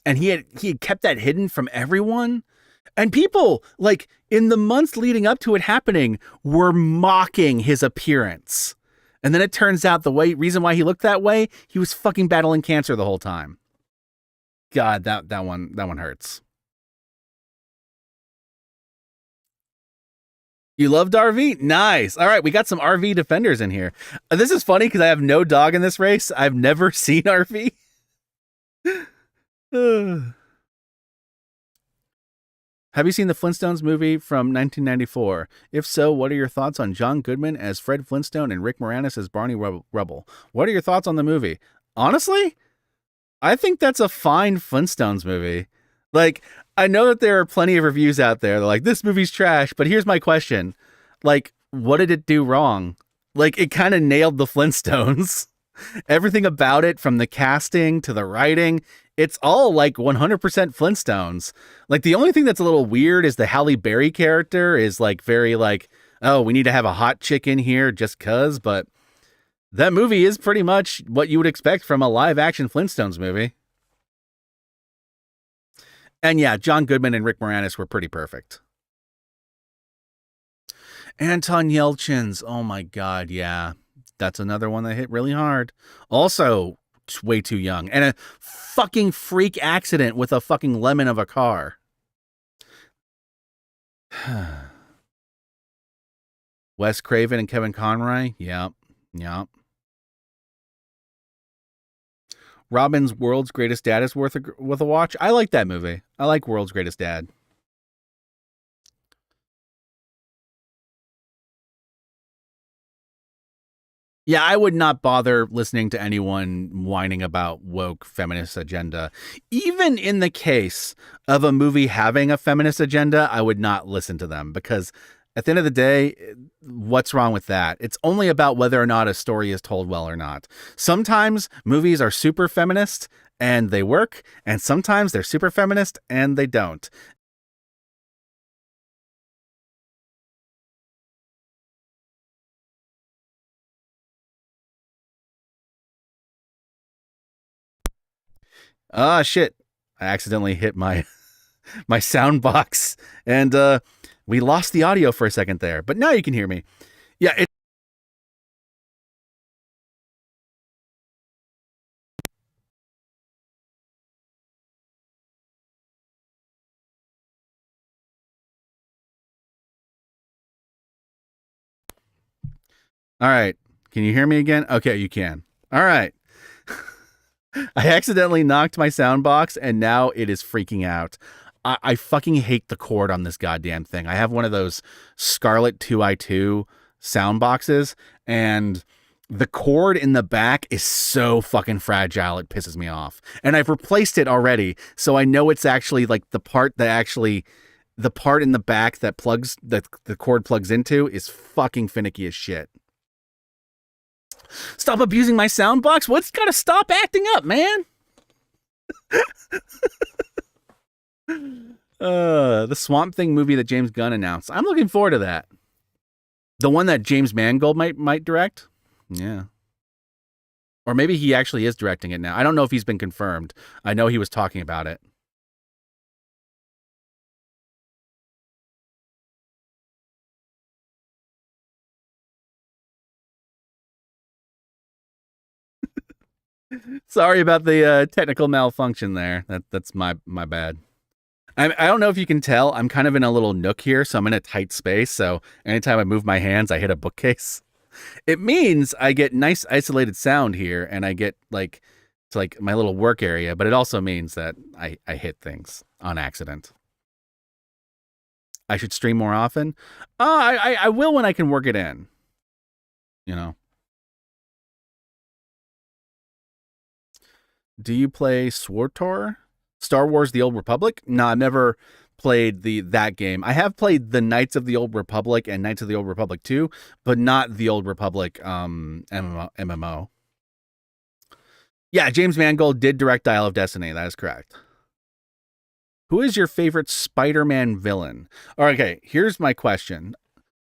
And he had kept that hidden from everyone. And people, like, in the months leading up to it happening, were mocking his appearance. And then it turns out the reason why he looked that way, he was fucking battling cancer the whole time. God, that one hurts. You loved RV? Nice. All right, we got some RV defenders in here. This is funny because I have no dog in this race. I've never seen RV. Have you seen the Flintstones movie from 1994? If so, what are your thoughts on John Goodman as Fred Flintstone and Rick Moranis as Barney Rubble? What are your thoughts on the movie? Honestly, I think that's a fine Flintstones movie. Like, I know that there are plenty of reviews out there. They're like, this movie's trash, but here's my question. Like, what did it do wrong? Like, it kind of nailed the Flintstones. Everything about it, from the casting to the writing, it's all like 100% Flintstones. Like, the only thing that's a little weird is the Halle Berry character is like very like, oh, we need to have a hot chick in here just cuz, but that movie is pretty much what you would expect from a live action Flintstones movie. And yeah, John Goodman and Rick Moranis were pretty perfect. Anton Yelchin's, oh my god, yeah. That's another one that hit really hard. Also, way too young. And a fucking freak accident with a fucking lemon of a car. Wes Craven and Kevin Conroy? Yep. Robin's World's Greatest Dad is worth a watch. I like that movie. I like World's Greatest Dad. Yeah, I would not bother listening to anyone whining about woke feminist agenda. Even in the case of a movie having a feminist agenda, I would not listen to them because at the end of the day, what's wrong with that? It's only about whether or not a story is told well or not. Sometimes movies are super feminist and they work, and sometimes they're super feminist and they don't. Ah, shit. I accidentally hit my my sound box and we lost the audio for a second there, but now you can hear me. Yeah, all right. Can you hear me again? Okay, you can. All right. I accidentally knocked my sound box and now it is freaking out. I fucking hate the cord on this goddamn thing. I have one of those Scarlett 2i2 sound boxes, and the cord in the back is so fucking fragile, it pisses me off. And I've replaced it already, so I know it's actually like the part in the back that the cord plugs into is fucking finicky as shit. Stop abusing my sound box. What's gotta stop acting up, man? The Swamp Thing movie that James Gunn announced. I'm looking forward to that. The one that James Mangold might direct. Yeah. Or maybe he actually is directing it now. I don't know if he's been confirmed. I know he was talking about it. Sorry about the technical malfunction there. That's my bad. I don't know if you can tell. I'm kind of in a little nook here, so I'm in a tight space. So anytime I move my hands, I hit a bookcase. It means I get nice isolated sound here, and I get like to like my little work area. But it also means that I hit things on accident. I should stream more often. I will when I can work it in. You know. Do you play SWTOR? Star Wars: The Old Republic? No, I've never played that game. I have played the Knights of the Old Republic and Knights of the Old Republic 2, but not the Old Republic MMO. Yeah, James Mangold did direct Dial of Destiny. That is correct. Who is your favorite Spider-Man villain? Okay, here's my question.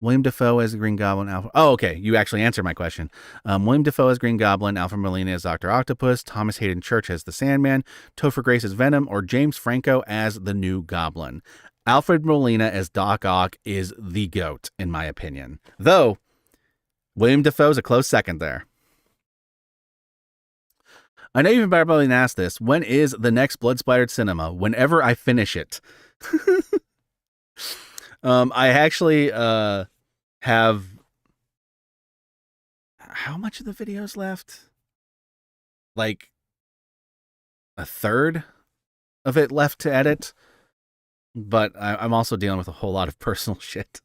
William Dafoe as the Green Goblin. Oh, okay. You actually answered my question. William Dafoe as Green Goblin, Alfred Molina as Dr. Octopus, Thomas Hayden Church as the Sandman, Topher Grace as Venom, or James Franco as the New Goblin. Alfred Molina as Doc Ock is the GOAT, in my opinion. Though, William Dafoe's a close second there. I know you've probably asked this. When is the next Blood Splattered Cinema? Whenever I finish it. I actually have how much of the videos left? Like a third of it left to edit. but I'm also dealing with a whole lot of personal shit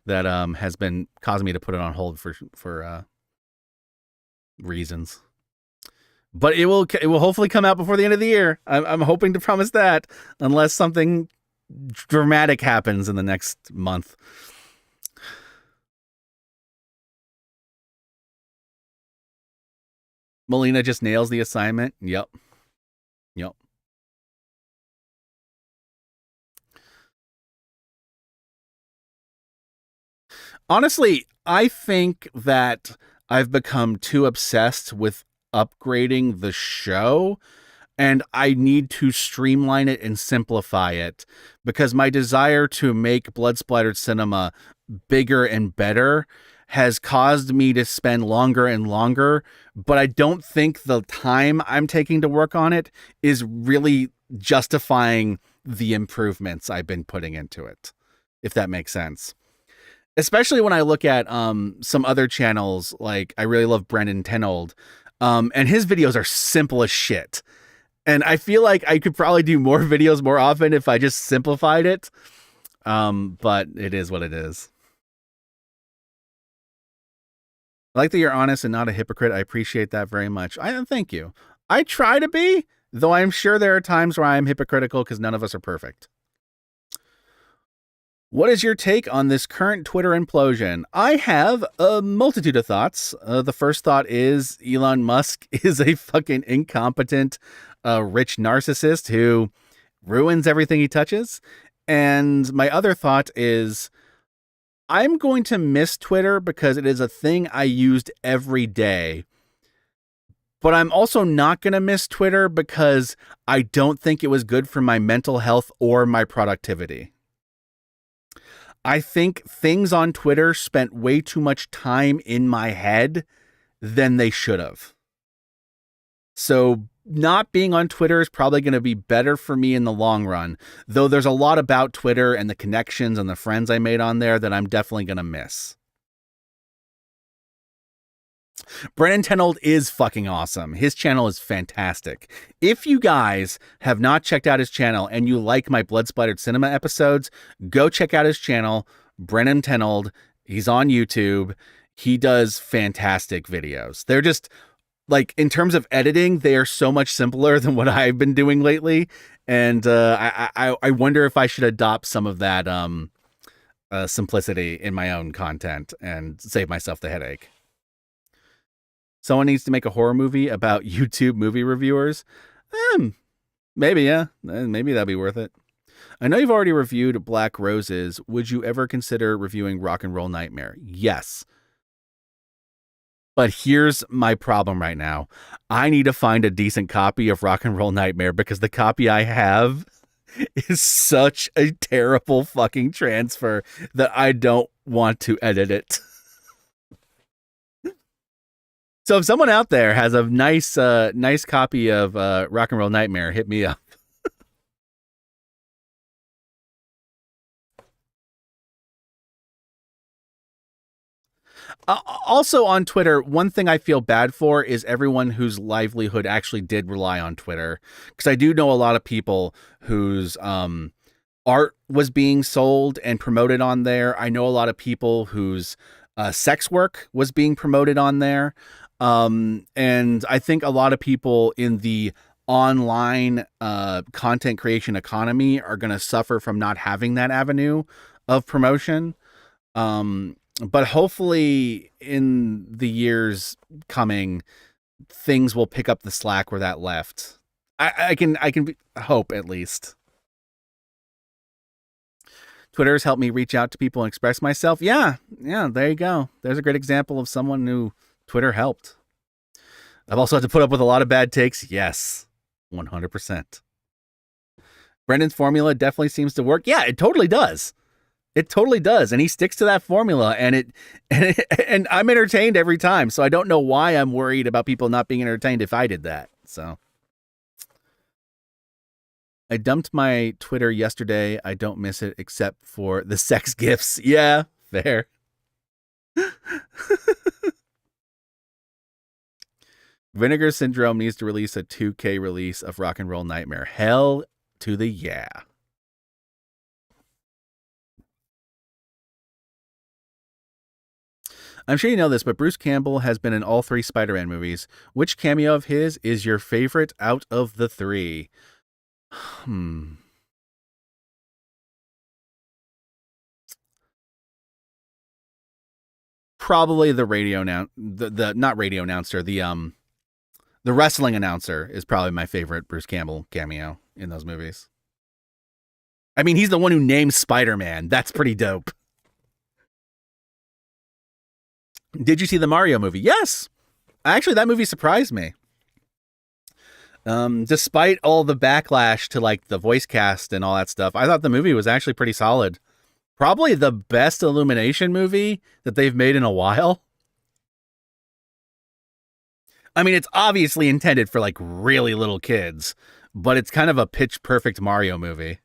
that has been causing me to put it on hold for reasons. But it will hopefully come out before the end of the year. I'm hoping to promise that, unless something dramatic happens in the next month. Melina just nails the assignment. Yep. Honestly, I think that I've become too obsessed with upgrading the show, and I need to streamline it and simplify it, because my desire to make Blood Splattered Cinema bigger and better has caused me to spend longer and longer, but I don't think the time I'm taking to work on it is really justifying the improvements I've been putting into it, if that makes sense. Especially when I look at some other channels, like I really love Brendan Tenold, and his videos are simple as shit. And I feel like I could probably do more videos more often if I just simplified it. But it is what it is. I like that you're honest and not a hypocrite. I appreciate that very much. Thank you. I try to be, though I'm sure there are times where I am hypocritical because none of us are perfect. What is your take on this current Twitter implosion? I have a multitude of thoughts. The first thought is Elon Musk is a fucking incompetent, rich narcissist who ruins everything he touches. And my other thought is I'm going to miss Twitter because it is a thing I used every day. But I'm also not going to miss Twitter because I don't think it was good for my mental health or my productivity. I think things on Twitter spent way too much time in my head than they should have. So not being on Twitter is probably going to be better for me in the long run, though there's a lot about Twitter and the connections and the friends I made on there that I'm definitely going to miss. Brennan Tenold is fucking awesome. His channel is fantastic. If you guys have not checked out his channel and you like my Blood Splattered Cinema episodes, go check out his channel, Brennan Tenold. He's on YouTube. He does fantastic videos. They're just, like, in terms of editing, they are so much simpler than what I've been doing lately. And I wonder if I should adopt some of that simplicity in my own content and save myself the headache. Someone needs to make a horror movie about YouTube movie reviewers. Maybe, yeah. Maybe that'd be worth it. I know you've already reviewed Black Roses. Would you ever consider reviewing Rock and Roll Nightmare? Yes. But here's my problem right now. I need to find a decent copy of Rock and Roll Nightmare because the copy I have is such a terrible fucking transfer that I don't want to edit it. So if someone out there has a nice copy of Rock and Roll Nightmare, hit me up. Also on Twitter, one thing I feel bad for is everyone whose livelihood actually did rely on Twitter. Because I do know a lot of people whose art was being sold and promoted on there. I know a lot of people whose sex work was being promoted on there. And I think a lot of people in the online content creation economy are going to suffer from not having that avenue of promotion. But hopefully in the years coming, things will pick up the slack where that left. I can hope, at least. Twitter's helped me reach out to people and express myself. Yeah, there you go. There's a great example of someone who Twitter helped. I've also had to put up with a lot of bad takes. Yes, 100%. Brendan's formula definitely seems to work. Yeah, it totally does. It totally does, and he sticks to that formula, and I'm entertained every time. So I don't know why I'm worried about people not being entertained if I did that. So I dumped my Twitter yesterday. I don't miss it except for the sex gifts. Yeah, fair. Vinegar Syndrome needs to release a 2K release of Rock and Roll Nightmare. Hell to the yeah. I'm sure you know this, but Bruce Campbell has been in all three Spider-Man movies. Which cameo of his is your favorite out of the three? Hmm. Probably the radio now, the not radio announcer, the wrestling announcer is probably my favorite Bruce Campbell cameo in those movies. I mean, he's the one who named Spider-Man. That's pretty dope. Did you see the Mario movie? Yes. Actually, that movie surprised me. Despite all the backlash to like the voice cast and all that stuff, I thought the movie was actually pretty solid. Probably the best Illumination movie that they've made in a while. I mean, it's obviously intended for like really little kids, but it's kind of a pitch perfect Mario movie.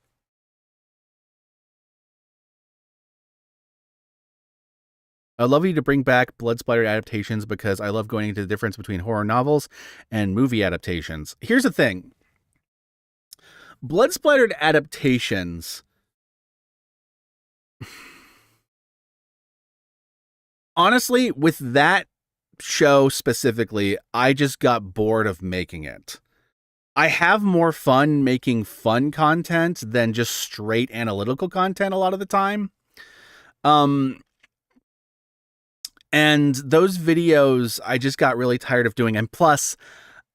I'd love you to bring back blood splattered adaptations because I love going into the difference between horror novels and movie adaptations. Here's the thing. Blood splattered adaptations, honestly, with that show specifically, I just got bored of making it. I have more fun making fun content than just straight analytical content a lot of the time. And those videos I just got really tired of doing. And plus,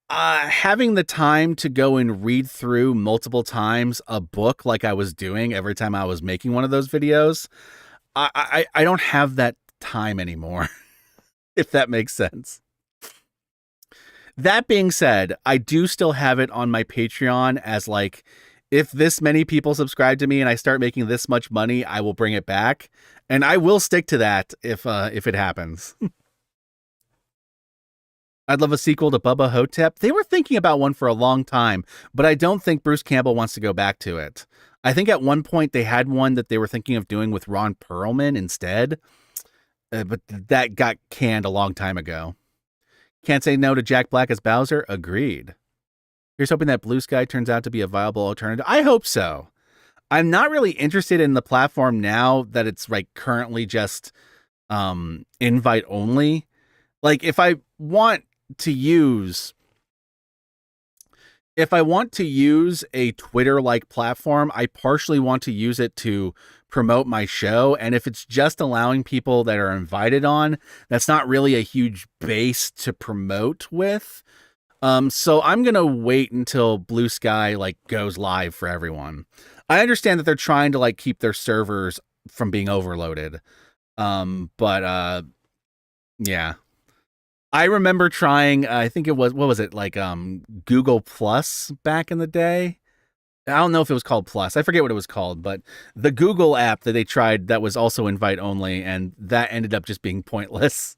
having the time to go and read through multiple times a book like I was doing every time I was making one of those videos, I don't have that time anymore, if that makes sense. That being said, I do still have it on my Patreon as like, if this many people subscribe to me and I start making this much money, I will bring it back. And I will stick to that if it happens. I'd love a sequel to Bubba Hotep. They were thinking about one for a long time, but I don't think Bruce Campbell wants to go back to it. I think at one point they had one that they were thinking of doing with Ron Perlman instead, but that got canned a long time ago. Can't say no to Jack Black as Bowser. Agreed. Here's hoping that Blue Sky turns out to be a viable alternative. I hope so. I'm not really interested in the platform now that it's like currently just invite only. Like if I want to use a Twitter-like platform, I partially want to use it to promote my show. And if it's just allowing people that are invited on, that's not really a huge base to promote with. So I'm going to wait until Blue Sky like goes live for everyone. I understand that they're trying to like keep their servers from being overloaded. But yeah. I remember trying, I think it was, what was it? Like, Google Plus back in the day. I don't know if it was called Plus. I forget what it was called, but the Google app that they tried that was also invite only, and that ended up just being pointless.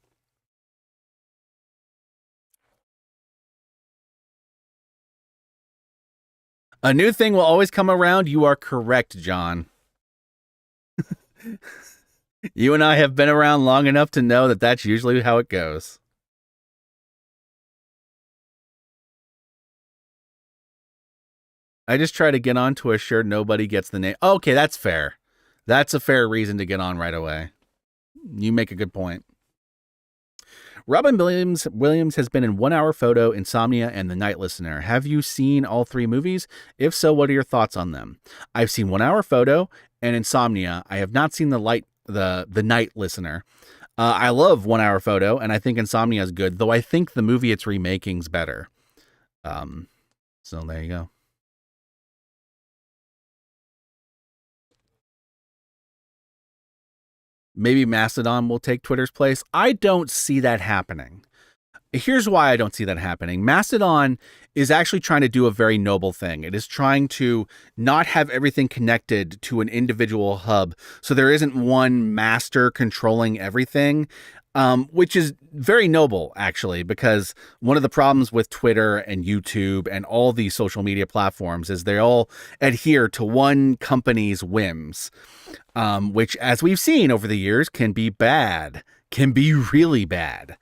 A new thing will always come around. You are correct, John. You and I have been around long enough to know that that's usually how it goes. I just try to get onto a shirt. Nobody gets the name. Okay, that's fair. That's a fair reason to get on right away. You make a good point. Robin Williams has been in 1 Hour Photo, Insomnia, and The Night Listener. Have you seen all three movies? If so, what are your thoughts on them? I've seen 1 Hour Photo and Insomnia. I have not seen the Night Listener. I love 1 Hour Photo, and I think Insomnia is good, though I think the movie it's remaking's better. So there you go. Maybe Mastodon will take Twitter's place. I don't see that happening. Here's why I don't see that happening. Mastodon is actually trying to do a very noble thing. It is trying to not have everything connected to an individual hub. So there isn't one master controlling everything, which is very noble, actually, because one of the problems with Twitter and YouTube and all these social media platforms is they all adhere to one company's whims, which, as we've seen over the years, can be bad, can be really bad.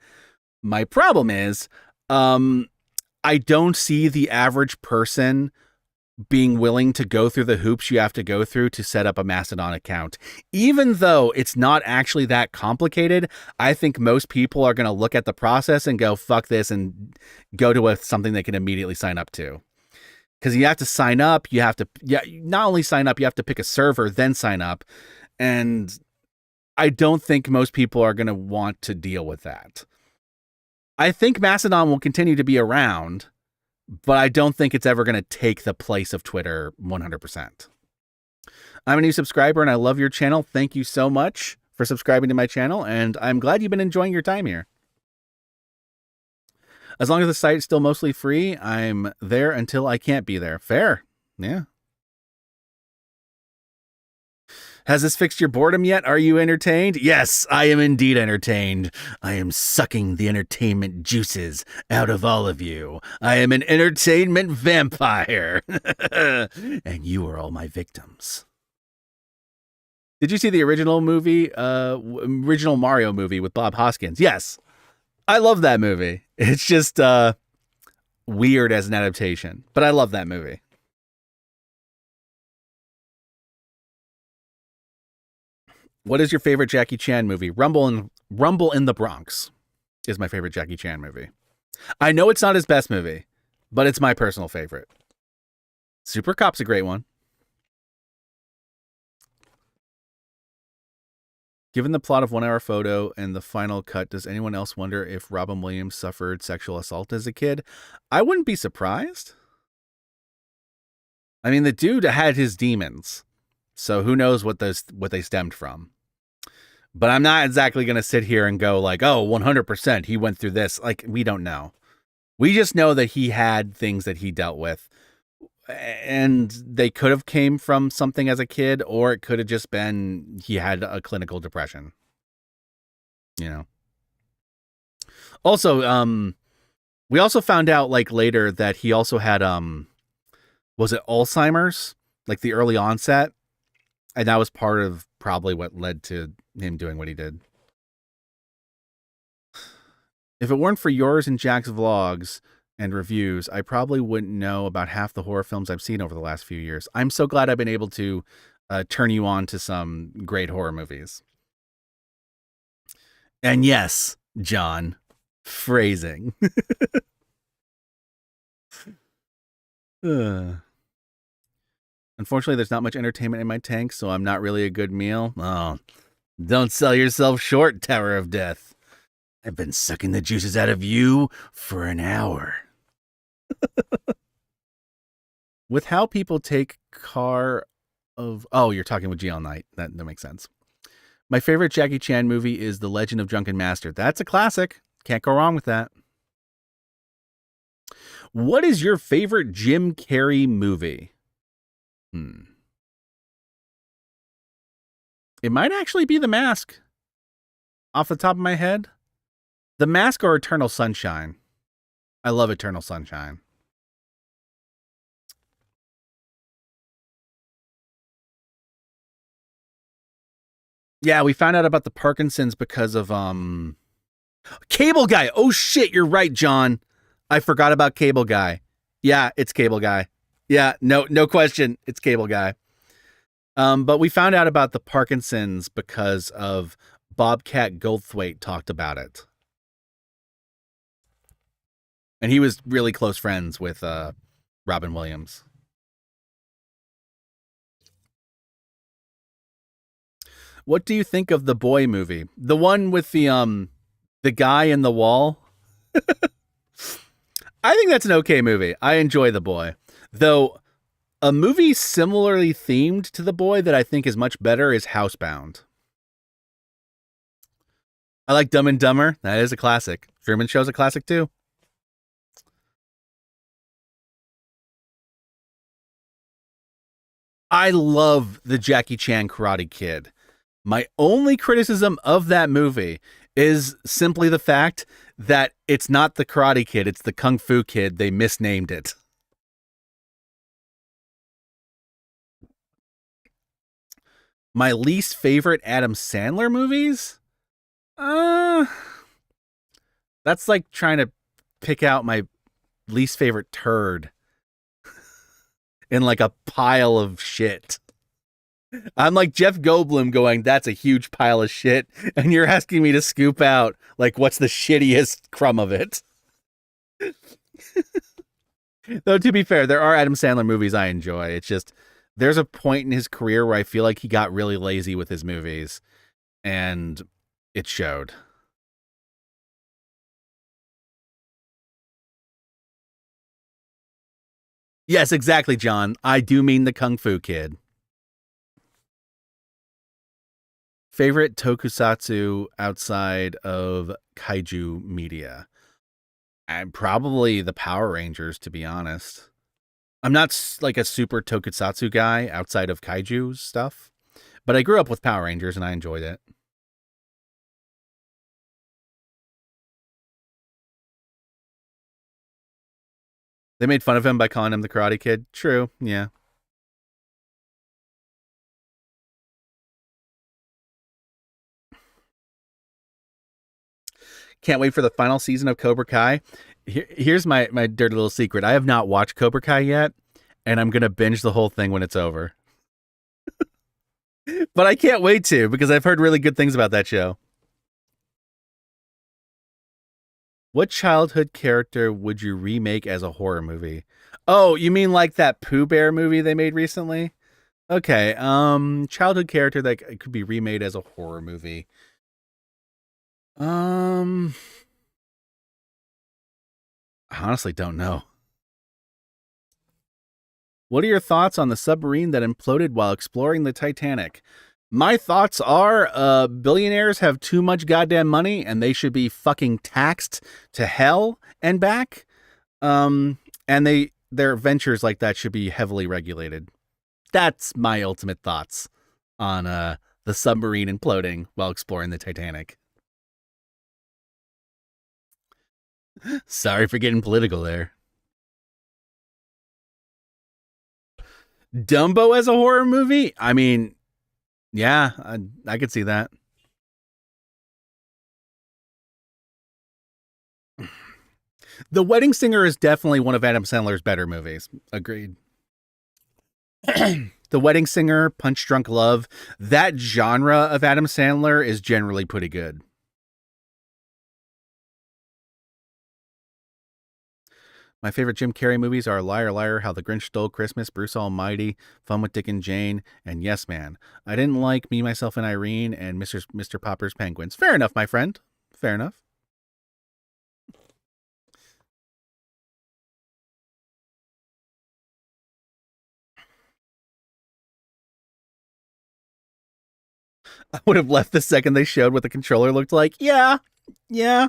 My problem is, I don't see the average person being willing to go through the hoops you have to go through to set up a Mastodon account. Even though it's not actually that complicated, I think most people are going to look at the process and go, fuck this, and go to something they can immediately sign up to. Because you have to sign up, you have to, not only sign up, you have to pick a server, then sign up. And I don't think most people are going to want to deal with that. I think Mastodon will continue to be around, but I don't think it's ever going to take the place of Twitter 100%. I'm a new subscriber and I love your channel. Thank you so much for subscribing to my channel, and I'm glad you've been enjoying your time here. As long as the site is still mostly free, I'm there until I can't be there. Fair. Yeah. Has this fixed your boredom yet? Are you entertained? Yes, I am indeed entertained. I am sucking the entertainment juices out of all of you. I am an entertainment vampire. And you are all my victims. Did you see the original movie, original Mario movie with Bob Hoskins? Yes. I love that movie. It's just weird as an adaptation, but I love that movie. What is your favorite Jackie Chan movie? Rumble in the Bronx is my favorite Jackie Chan movie. I know it's not his best movie, but it's my personal favorite. Super Cop's a great one. Given the plot of 1 Hour Photo and the final cut, does anyone else wonder if Robin Williams suffered sexual assault as a kid? I wouldn't be surprised. I mean, the dude had his demons, so who knows what they stemmed from. But I'm not exactly going to sit here and go like, oh, 100% he went through this. Like, we don't know. We just know that he had things that he dealt with. And they could have came from something as a kid, or it could have just been he had a clinical depression. You know. Also, we also found out like later that he also had was it Alzheimer's? Like the early onset? And that was part of probably what led to him doing what he did. If it weren't for yours and Jack's vlogs and reviews, I probably wouldn't know about half the horror films I've seen over the last few years. I'm so glad I've been able to turn you on to some great horror movies. And yes, John, phrasing. Unfortunately, there's not much entertainment in my tank, so I'm not really a good meal. Oh, don't sell yourself short, Tower of Death. I've been sucking the juices out of you for an hour. With how people take car of... Oh, you're talking with GL Knight. That makes sense. My favorite Jackie Chan movie is The Legend of Drunken Master. That's a classic. Can't go wrong with that. What is your favorite Jim Carrey movie? It might actually be The Mask. Off the top of my head. The Mask or Eternal Sunshine. I love Eternal Sunshine. Yeah, we found out about the Parkinson's because of Cable Guy. Oh shit, you're right, John. I forgot about Cable Guy. Yeah, it's Cable Guy. Yeah, no question. It's Cable Guy. But we found out about the Parkinson's because of Bobcat Goldthwait talked about it. And he was really close friends with Robin Williams. What do you think of the Boy movie? The one with the guy in the wall? I think that's an okay movie. I enjoy The Boy. Though a movie similarly themed to The Boy that I think is much better is Housebound. I like Dumb and Dumber. That is a classic. Truman Show's a classic too. I love the Jackie Chan Karate Kid. My only criticism of that movie is simply the fact that it's not the Karate Kid, it's the Kung Fu Kid. They misnamed it. My least favorite Adam Sandler movies? That's like trying to pick out my least favorite turd. in like a pile of shit. I'm like Jeff Goldblum going, that's a huge pile of shit. And you're asking me to scoop out, like, what's the shittiest crumb of it? Though, to be fair, there are Adam Sandler movies I enjoy. It's just, there's a point in his career where I feel like he got really lazy with his movies. And it showed. Yes, exactly, John. I do mean the Kung Fu Kid. Favorite tokusatsu outside of kaiju media? And probably the Power Rangers, to be honest. I'm not like a super tokusatsu guy outside of kaiju stuff, but I grew up with Power Rangers and I enjoyed it. They made fun of him by calling him the Karate Kid. True, yeah. Can't wait for the final season of Cobra Kai. Here's my dirty little secret. I have not watched Cobra Kai yet, and I'm gonna binge the whole thing when it's over. But I can't wait to because I've heard really good things about that show. What childhood character would you remake as a horror movie? Oh, you mean like that Pooh Bear movie they made recently? Okay, childhood character that could be remade as a horror movie. Um, I honestly don't know. What are your thoughts on the submarine that imploded while exploring the Titanic? My thoughts are billionaires have too much goddamn money and they should be fucking taxed to hell and back. And their ventures like that should be heavily regulated. That's my ultimate thoughts on the submarine imploding while exploring the Titanic. Sorry for getting political there. Dumbo as a horror movie? I mean, yeah, I could see that. The Wedding Singer is definitely one of Adam Sandler's better movies. Agreed. The Wedding Singer, Punch Drunk Love, that genre of Adam Sandler is generally pretty good. My favorite Jim Carrey movies are Liar Liar, How the Grinch Stole Christmas, Bruce Almighty, Fun with Dick and Jane, and Yes Man. I didn't like Me, Myself, and Irene and Mr. Popper's Penguins. Fair enough, my friend. Fair enough. I would have left the second they showed what the controller looked like. Yeah, yeah.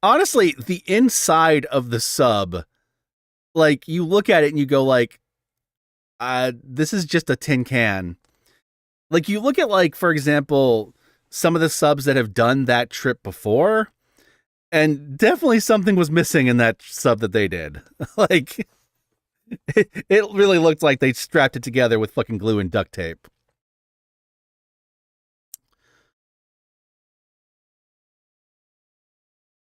Honestly, the inside of the sub, like you look at it and you go like, this is just a tin can. Like you look at like, for example, some of the subs that have done that trip before, and definitely something was missing in that sub that they did. Like it really looked like they strapped it together with fucking glue and duct tape.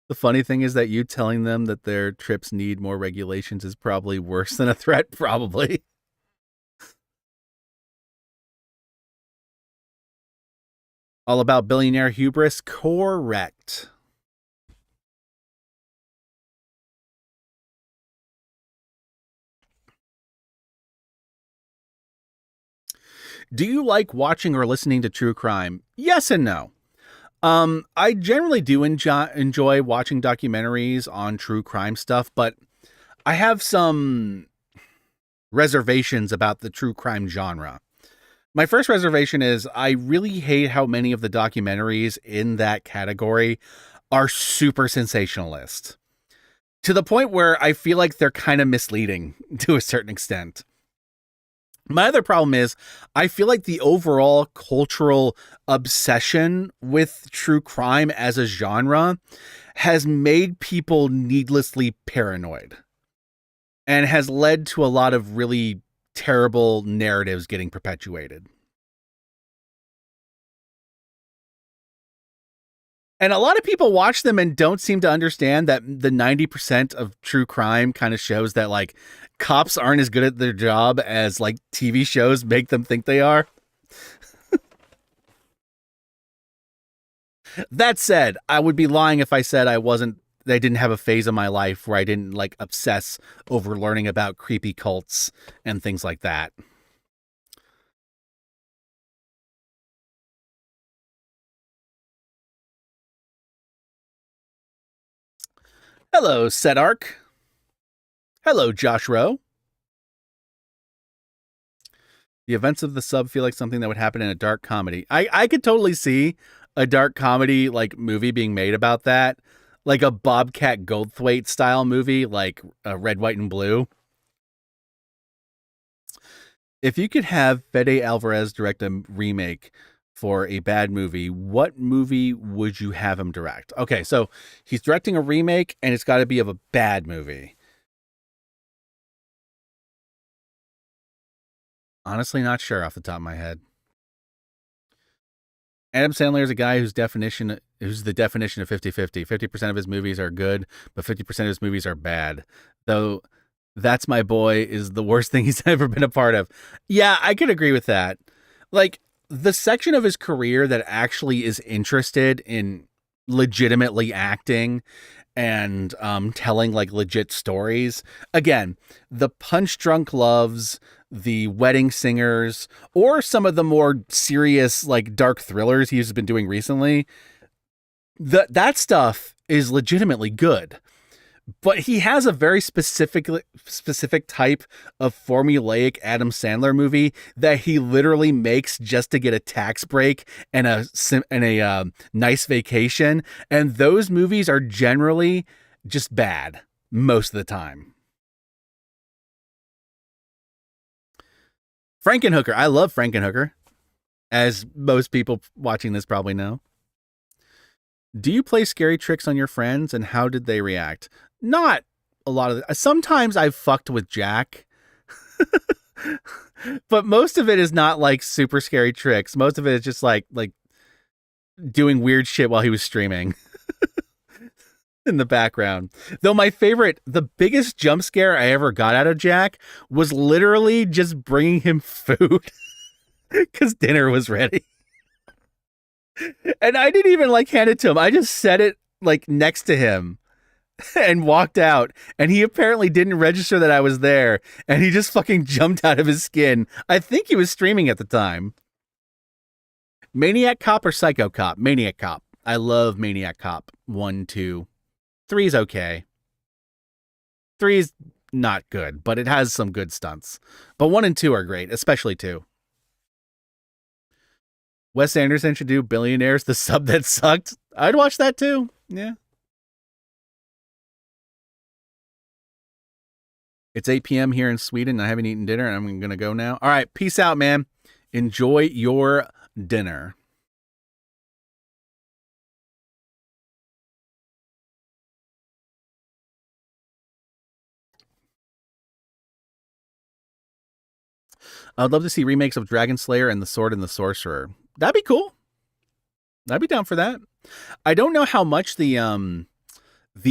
The funny thing is that you telling them that their trips need more regulations is probably worse than a threat, probably. All about billionaire hubris? Correct. Do you like watching or listening to true crime? Yes and no. I generally do enjoy watching documentaries on true crime stuff, but I have some reservations about the true crime genre. My first reservation is I really hate how many of the documentaries in that category are super sensationalist to the point where I feel like they're kind of misleading to a certain extent. My other problem is I feel like the overall cultural obsession with true crime as a genre has made people needlessly paranoid and has led to a lot of really terrible narratives getting perpetuated. And a lot of people watch them and don't seem to understand that the 90% of true crime kind of shows that like cops aren't as good at their job as like TV shows make them think they are. That said, I would be lying if I said I didn't have a phase of my life where I didn't like obsess over learning about creepy cults and things like that. Hello, Sedark. Hello, Josh Rowe. The events of the sub feel like something that would happen in a dark comedy. I could totally see a dark comedy like movie being made about that, like a Bobcat Goldthwait style movie, like Red, White, and Blue. If you could have Fede Alvarez direct a remake for a bad movie, what movie would you have him direct? Okay, so he's directing a remake, and it's got to be of a bad movie. Honestly, not sure off the top of my head. Adam Sandler is a guy who's the definition of 50-50. 50% of his movies are good, but 50% of his movies are bad. Though That's My Boy is the worst thing he's ever been a part of. Yeah, I could agree with that. Like the section of his career that actually is interested in legitimately acting and telling like legit stories. Again, the Punch Drunk Loves, the Wedding Singers, or some of the more serious like dark thrillers he's been doing recently. That stuff is legitimately good. But he has a very specific type of formulaic Adam Sandler movie that he literally makes just to get a tax break and a nice vacation. And those movies are generally just bad most of the time. Frankenhooker. I love Frankenhooker, as most people watching this probably know. Do you play scary tricks on your friends, and how did they react? Not a lot of sometimes I've fucked with Jack. But most of it is not like super scary tricks. Most of it is just like doing weird shit while he was streaming in the background. Though the biggest jump scare I ever got out of Jack was literally just bringing him food because dinner was ready. And I didn't even like hand it to him. I just set it like next to him and walked out. And he apparently didn't register that I was there. And he just fucking jumped out of his skin. I think he was streaming at the time. Maniac Cop or Psycho Cop? Maniac Cop. I love Maniac Cop. 1, 2. 3's okay. 3's not good, but it has some good stunts. But 1 and 2 are great, especially 2. Wes Anderson should do Billionaires, the sub that sucked. I'd watch that too. Yeah. It's 8 p.m. here in Sweden. I haven't eaten dinner and I'm going to go now. All right. Peace out, man. Enjoy your dinner. I'd love to see remakes of Dragon Slayer and The Sword and the Sorcerer. That'd be cool. I'd be down for that. I don't know how much the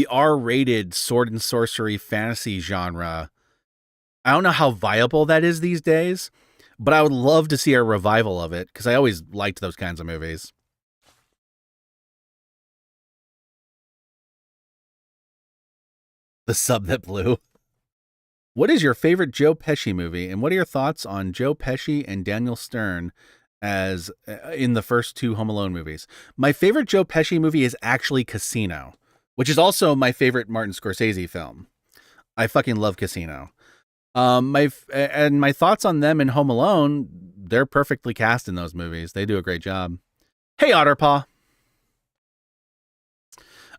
R-rated sword and sorcery fantasy genre, I don't know how viable that is these days, but I would love to see a revival of it because I always liked those kinds of movies. The sub that blew. What is your favorite Joe Pesci movie, and what are your thoughts on Joe Pesci and Daniel Stern as in the first 2 Home Alone movies? My favorite Joe Pesci movie is actually Casino, which is also my favorite Martin Scorsese film. I fucking love Casino. My thoughts on them in Home Alone, they're perfectly cast in those movies. They do a great job. Hey, Otterpaw.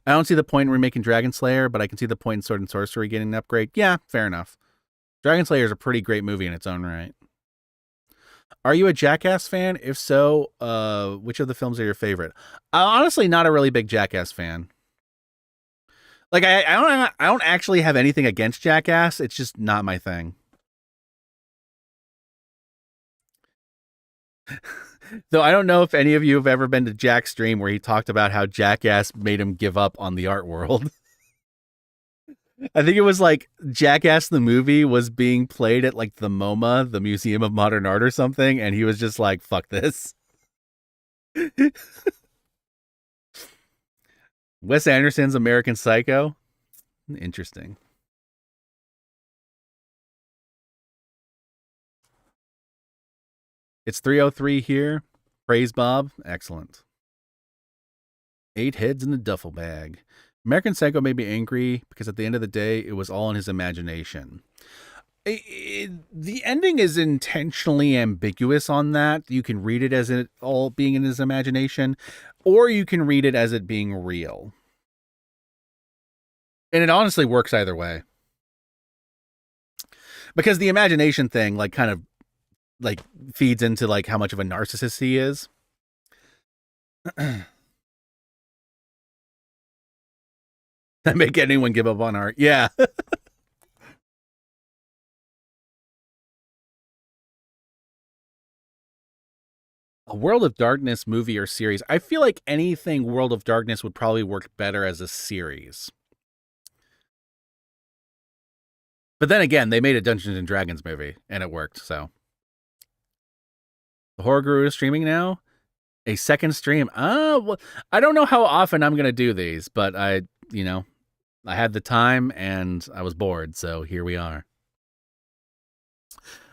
I don't see the point in remaking Dragon Slayer, but I can see the point in Sword and Sorcery getting an upgrade. Yeah, fair enough. Dragon Slayer is a pretty great movie in its own right. Are you a Jackass fan? If so, which of the films are your favorite? Honestly, not a really big Jackass fan. Like I don't actually have anything against Jackass. It's just not my thing. Though I don't know if any of you have ever been to Jack's stream where he talked about how Jackass made him give up on the art world. I think it was like Jackass the movie was being played at like the MoMA, the Museum of Modern Art or something, and he was just like, fuck this. Wes Anderson's American Psycho. Interesting. It's 3:03 here. Praise Bob. Excellent. 8 heads in the duffel bag. American Psycho made me angry because at the end of the day, it was all in his imagination. The ending is intentionally ambiguous on that. You can read it as it all being in his imagination, or you can read it as it being real. And it honestly works either way. Because the imagination thing, like, kind of, like, feeds into, like, how much of a narcissist he is. That make anyone give up on art. Yeah. A World of Darkness movie or series. I feel like anything World of Darkness would probably work better as a series. But then again, they made a Dungeons and Dragons movie and it worked, so. The Horror Guru is streaming now. A second stream. Well, I don't know how often I'm going to do these, but I had the time and I was bored, so here we are.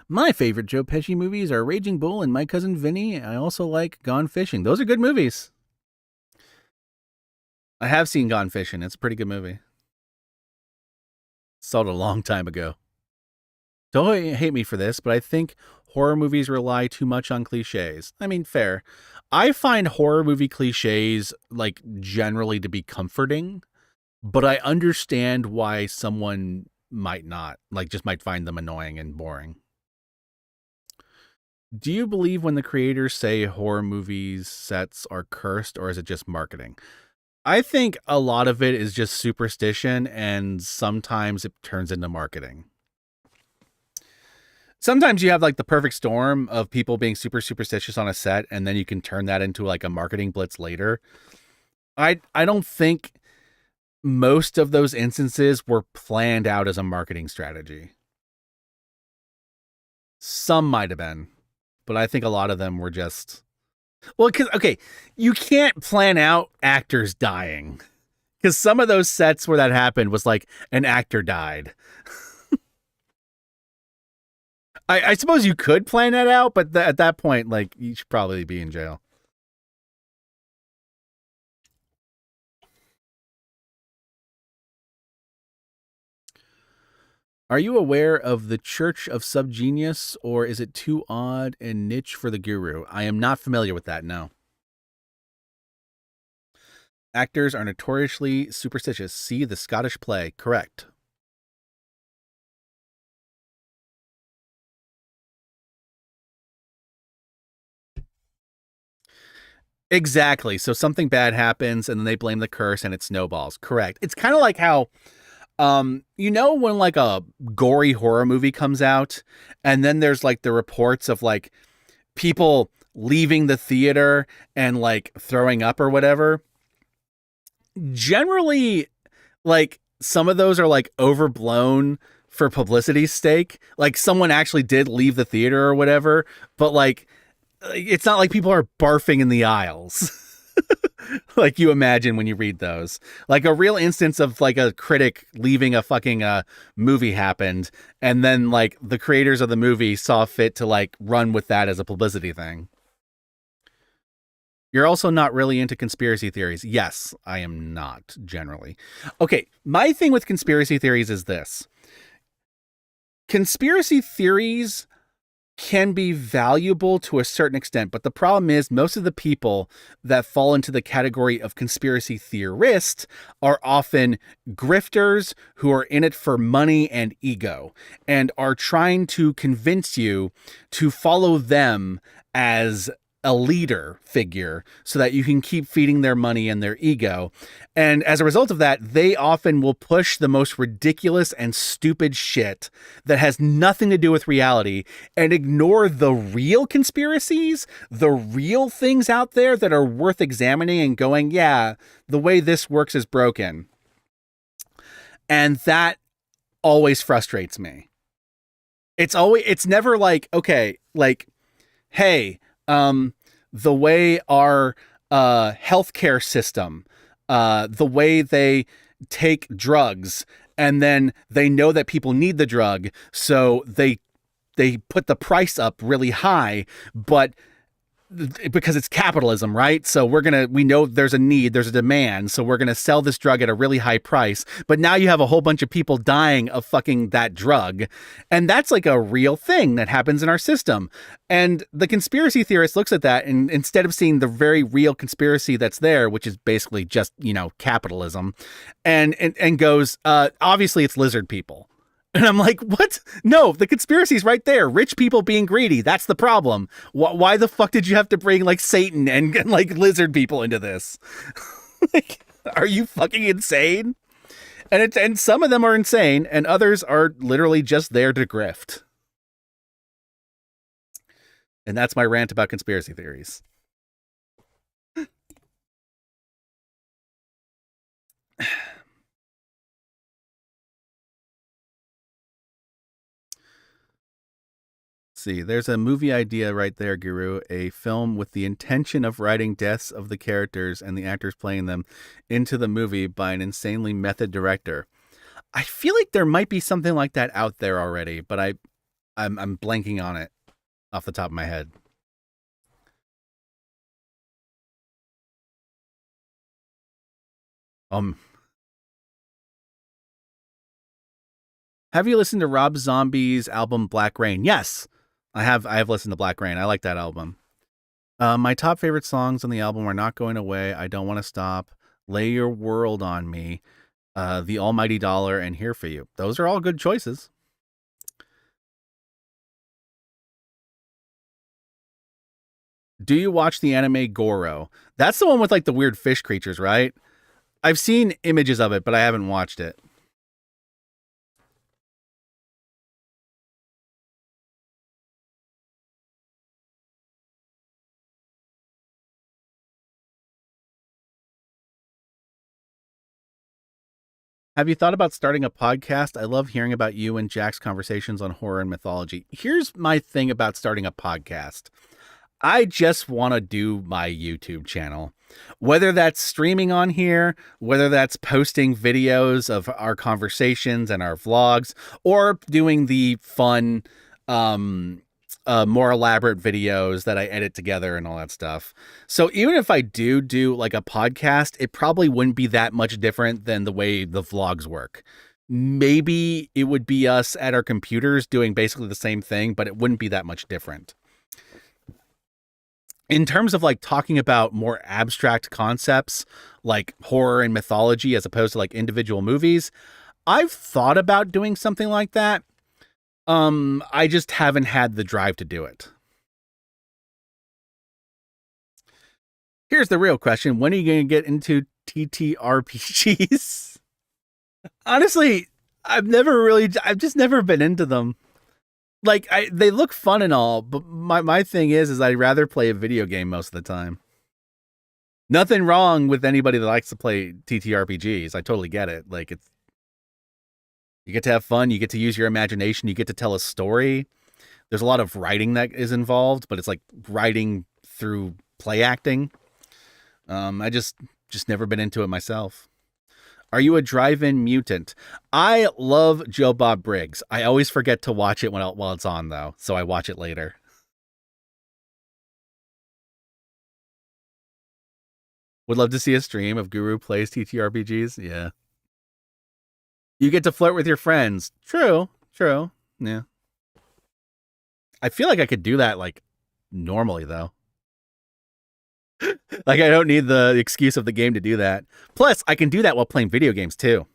My favorite Joe Pesci movies are Raging Bull and My Cousin Vinny. I also like Gone Fishing. Those are good movies. I have seen Gone Fishing. It's a pretty good movie. Saw it a long time ago. Don't hate me for this, but I think horror movies rely too much on cliches. I mean, fair. I find horror movie cliches, like, generally to be comforting, but I understand why someone might not, like, just might find them annoying and boring. Do you believe when the creators say horror movies sets are cursed, or is it just marketing? I think a lot of it is just superstition, and sometimes it turns into marketing. Sometimes you have like the perfect storm of people being super superstitious on a set, and then you can turn that into like a marketing blitz later. I don't think most of those instances were planned out as a marketing strategy. Some might have been, but I think a lot of them were just, well, because, okay, you can't plan out actors dying, because some of those sets where that happened was like an actor died. I suppose you could plan that out, but at that point, like, you should probably be in jail. Are you aware of the Church of Subgenius, or is it too odd and niche for the guru? I am not familiar with that, no. Actors are notoriously superstitious. See the Scottish play. Correct. Exactly. So something bad happens and then they blame the curse and it snowballs. Correct. It's kind of like how, when like a gory horror movie comes out and then there's like the reports of like people leaving the theater and like throwing up or whatever. Generally, like, some of those are like overblown for publicity's sake. Like, someone actually did leave the theater or whatever, but like, it's not like people are barfing in the aisles. Like you imagine when you read those. Like a real instance of like a critic leaving a fucking movie happened, and then like the creators of the movie saw fit to like run with that as a publicity thing. You're also not really into conspiracy theories. Yes, I am not, generally. Okay, my thing with conspiracy theories is this. Conspiracy theories can be valuable to a certain extent, but the problem is most of the people that fall into the category of conspiracy theorists are often grifters who are in it for money and ego and are trying to convince you to follow them as a leader figure so that you can keep feeding their money and their ego. And as a result of that, they often will push the most ridiculous and stupid shit that has nothing to do with reality and ignore the real conspiracies, the real things out there that are worth examining and going, yeah, the way this works is broken. And that always frustrates me. It's never like, okay, like, hey, the way our healthcare system, the way they take drugs, and then they know that people need the drug, so they put the price up really high, but because it's capitalism, right? So we know there's a need, there's a demand, so we're gonna sell this drug at a really high price. But now you have a whole bunch of people dying of fucking that drug, and that's like a real thing that happens in our system. And the conspiracy theorist looks at that, and instead of seeing the very real conspiracy that's there, which is basically just, capitalism, and goes, obviously it's lizard people. And I'm like, what? No, the conspiracy's right there. Rich people being greedy. That's the problem. Why the fuck did you have to bring like Satan and like lizard people into this? Like, are you fucking insane? And some of them are insane and others are literally just there to grift. And that's my rant about conspiracy theories. See, there's a movie idea right there, Guru. A film with the intention of writing deaths of the characters and the actors playing them into the movie by an insanely method director. I feel like there might be something like that out there already, but I'm blanking on it off the top of my head. Have you listened to Rob Zombie's album Black Rain? Yes, I have listened to Black Rain. I like that album. My top favorite songs on the album are Not Going Away, I Don't Want to Stop, Lay Your World on Me, The Almighty Dollar, and Here for You. Those are all good choices. Do you watch the anime Goro? That's the one with like the weird fish creatures, right? I've seen images of it, but I haven't watched it. Have you thought about starting a podcast? I love hearing about you and Jack's conversations on horror and mythology. Here's my thing about starting a podcast. I just want to do my YouTube channel. Whether that's streaming on here, whether that's posting videos of our conversations and our vlogs, or doing the fun, more elaborate videos that I edit together and all that stuff. So even if I do like a podcast, it probably wouldn't be that much different than the way the vlogs work. Maybe it would be us at our computers doing basically the same thing, but it wouldn't be that much different. In terms of like talking about more abstract concepts like horror and mythology as opposed to like individual movies, I've thought about doing something like that. I just haven't had the drive to do it. Here's the real question. When are you going to get into TTRPGs? Honestly, I've just never been into them. Like, they look fun and all, but my thing is I'd rather play a video game most of the time. Nothing wrong with anybody that likes to play TTRPGs. I totally get it. Like, you get to have fun. You get to use your imagination. You get to tell a story. There's a lot of writing that is involved, but it's like writing through play acting. I just never been into it myself. Are you a drive-in mutant? I love Joe Bob Briggs. I always forget to watch it while it's on, though, so I watch it later. Would love to see a stream of Guru plays TTRPGs. Yeah. You get to flirt with your friends. True. Yeah. I feel like I could do that, like, normally, though. Like, I don't need the excuse of the game to do that. Plus, I can do that while playing video games, too.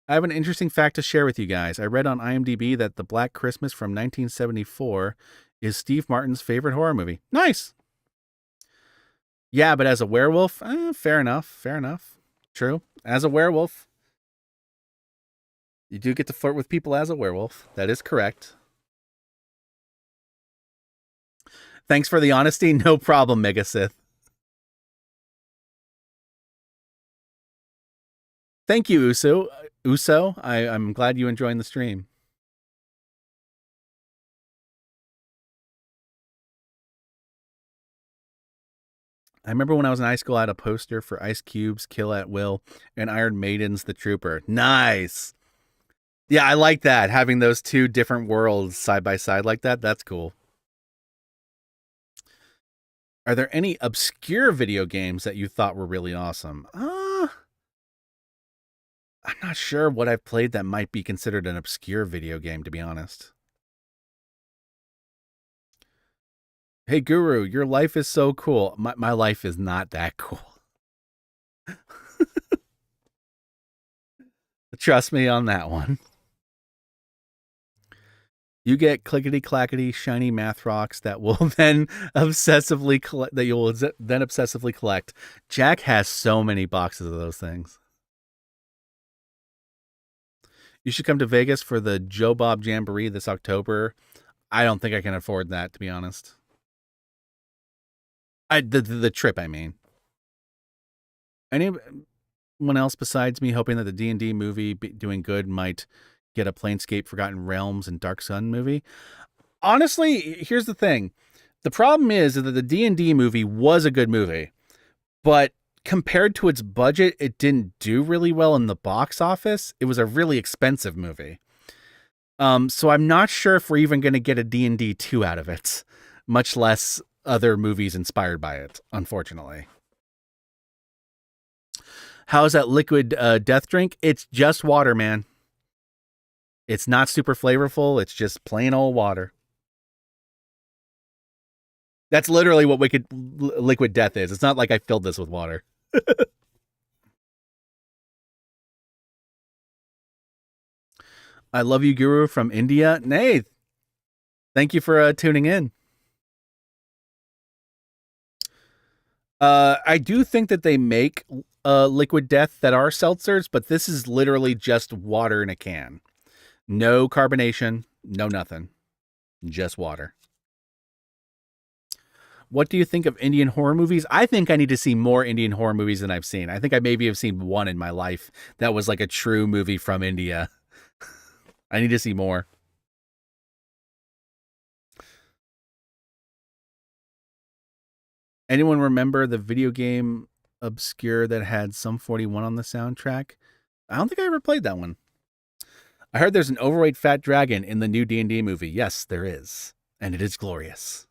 I have an interesting fact to share with you guys. I read on IMDb that The Black Christmas from 1974 is Steve Martin's favorite horror movie. Nice. Yeah, but as a werewolf, fair enough. Fair enough. True. As a werewolf, you do get to flirt with people as a werewolf. That is correct. Thanks for the honesty. No problem, Mega Sith. Thank you, Uso. I'm glad you enjoyed the stream. I remember when I was in high school, I had a poster for Ice Cube's Kill at Will and Iron Maiden's The Trooper. Nice. Yeah, I like that. Having those two different worlds side by side like that, that's cool. Are there any obscure video games that you thought were really awesome? I'm not sure what I've played that might be considered an obscure video game, to be honest. Hey, Guru, your life is so cool. My life is not that cool. Trust me on that one. You get clickety clackety shiny math rocks that will then obsessively collect. That you will then obsessively collect. Jack has so many boxes of those things. You should come to Vegas for the Joe Bob Jamboree this October. I don't think I can afford that, to be honest. The trip, I mean. Anyone else besides me hoping that the D&D movie doing good might get a Planescape Forgotten Realms and Dark Sun movie? Honestly, here's the thing. The problem is that the D&D movie was a good movie, but compared to its budget, it didn't do really well in the box office. It was a really expensive movie. So I'm not sure if we're even going to get a D&D 2 out of it, much less other movies inspired by it, unfortunately. How's that liquid death drink? It's just water, man. It's not super flavorful. It's just plain old water. That's literally what liquid death is. It's not like I filled this with water. I love you, Guru from India. Nay, thank you for tuning in. I do think that they make liquid death that are seltzers, but this is literally just water in a can. No carbonation, no nothing. Just water. What do you think of Indian horror movies? I think I need to see more Indian horror movies than I've seen. I think I maybe have seen one in my life that was like a true movie from India. I need to see more. Anyone remember the video game Obscure that had Sum 41 on the soundtrack? I don't think I ever played that one. I heard there's an overweight fat dragon in the new D&D movie. Yes, there is. And it is glorious.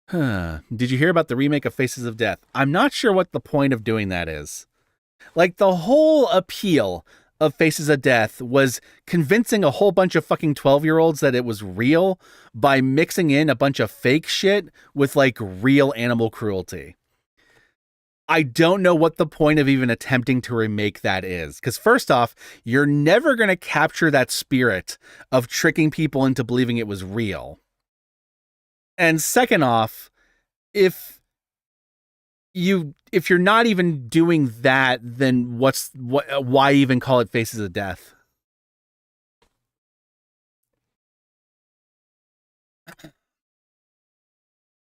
Did you hear about the remake of Faces of Death? I'm not sure what the point of doing that is. Like, the whole appeal of Faces of Death was convincing a whole bunch of fucking 12-year-olds that it was real by mixing in a bunch of fake shit with, like, real animal cruelty. I don't know what the point of even attempting to remake that is. Because first off, you're never going to capture that spirit of tricking people into believing it was real. And second off, if you're not even doing that, then why even call it Faces of Death?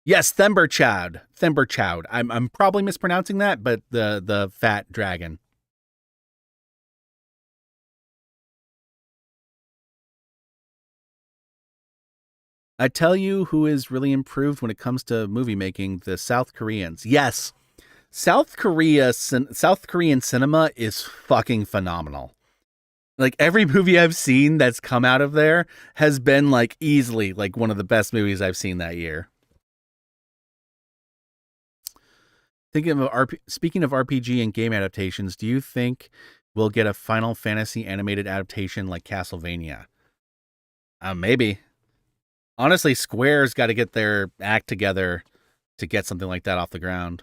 Yes, Themberchaud. I'm probably mispronouncing that, but the fat dragon. I tell you who is really improved when it comes to movie making, the South Koreans. Yes. South Korean cinema is fucking phenomenal. Like, every movie I've seen that's come out of there has been like easily like one of the best movies I've seen that year. Speaking of RPG and game adaptations, do you think we'll get a Final Fantasy animated adaptation like Castlevania? Maybe. Honestly, Square's got to get their act together to get something like that off the ground.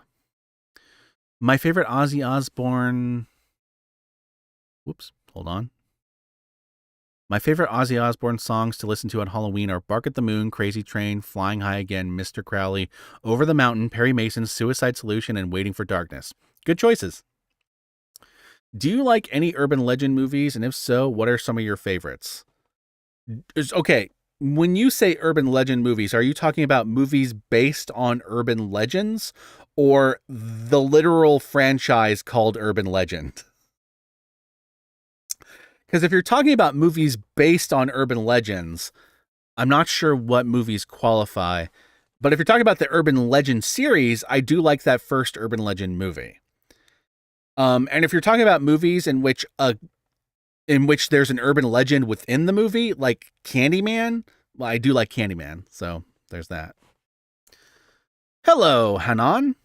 My favorite Ozzy Osbourne. Whoops, hold on. My favorite Ozzy Osbourne songs to listen to on Halloween are Bark at the Moon, Crazy Train, Flying High Again, Mr. Crowley, Over the Mountain, Perry Mason's Suicide Solution, and Waiting for Darkness. Good choices. Do you like any urban legend movies? And if so, what are some of your favorites? Okay, when you say urban legend movies, are you talking about movies based on urban legends or the literal franchise called Urban Legend? Because if you're talking about movies based on urban legends, I'm not sure what movies qualify. But if you're talking about the Urban Legend series, I do like that first Urban Legend movie. And if you're talking about movies in which there's an urban legend within the movie, like Candyman, well, I do like Candyman, so there's that. Hello, Hanan.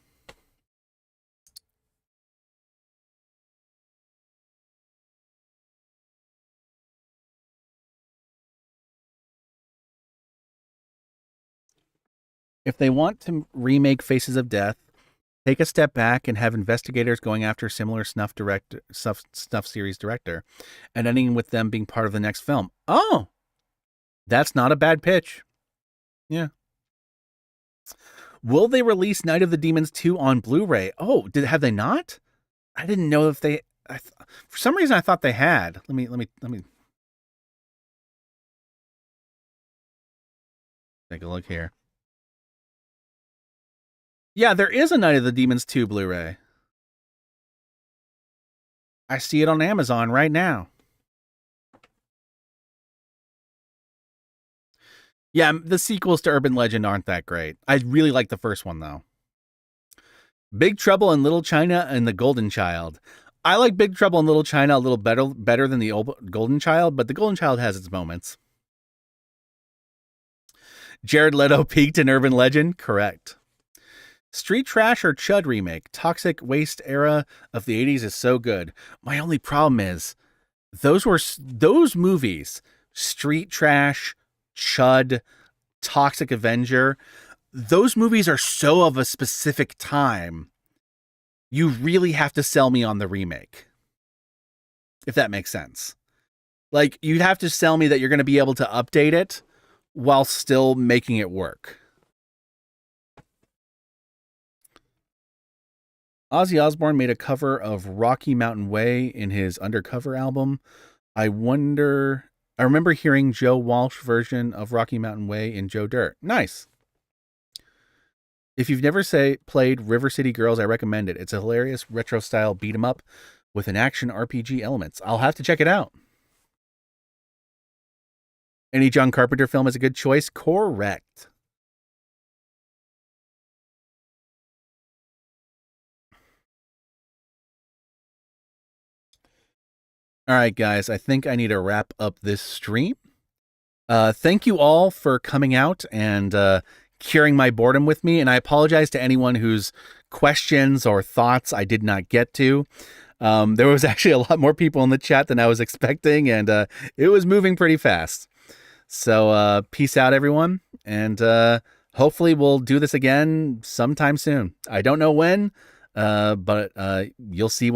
If they want to remake Faces of Death, take a step back and have investigators going after similar snuff series director and ending with them being part of the next film. Oh, that's not a bad pitch. Yeah. Will they release Night of the Demons 2 on Blu-ray? Oh, have they not? I didn't know if they. For some reason, I thought they had. Let me take a look here. Yeah, there is a Night of the Demons 2 Blu-ray. I see it on Amazon right now. Yeah, the sequels to Urban Legend aren't that great. I really like the first one, though. Big Trouble in Little China and the Golden Child. I like Big Trouble in Little China a little better than the old Golden Child, but the Golden Child has its moments. Jared Leto peaked in Urban Legend? Correct. Street Trash or Chud remake? Toxic Waste era of the 80s is so good. My only problem is those movies, Street Trash, Chud, Toxic Avenger, those movies are so of a specific time. You really have to sell me on the remake. If that makes sense. Like, you'd have to sell me that you're going to be able to update it while still making it work. Ozzy Osbourne made a cover of Rocky Mountain Way in his Undercover album. I remember hearing Joe Walsh version of Rocky Mountain Way in Joe Dirt. Nice. If you've never played River City Girls, I recommend it. It's a hilarious retro style beat 'em up with an action RPG elements. I'll have to check it out. Any John Carpenter film is a good choice? Correct. All right, guys, I think I need to wrap up this stream. Thank you all for coming out and curing my boredom with me. And I apologize to anyone whose questions or thoughts I did not get to. There was actually a lot more people in the chat than I was expecting, and it was moving pretty fast. So peace out, everyone. And hopefully we'll do this again sometime soon. I don't know when, but you'll see when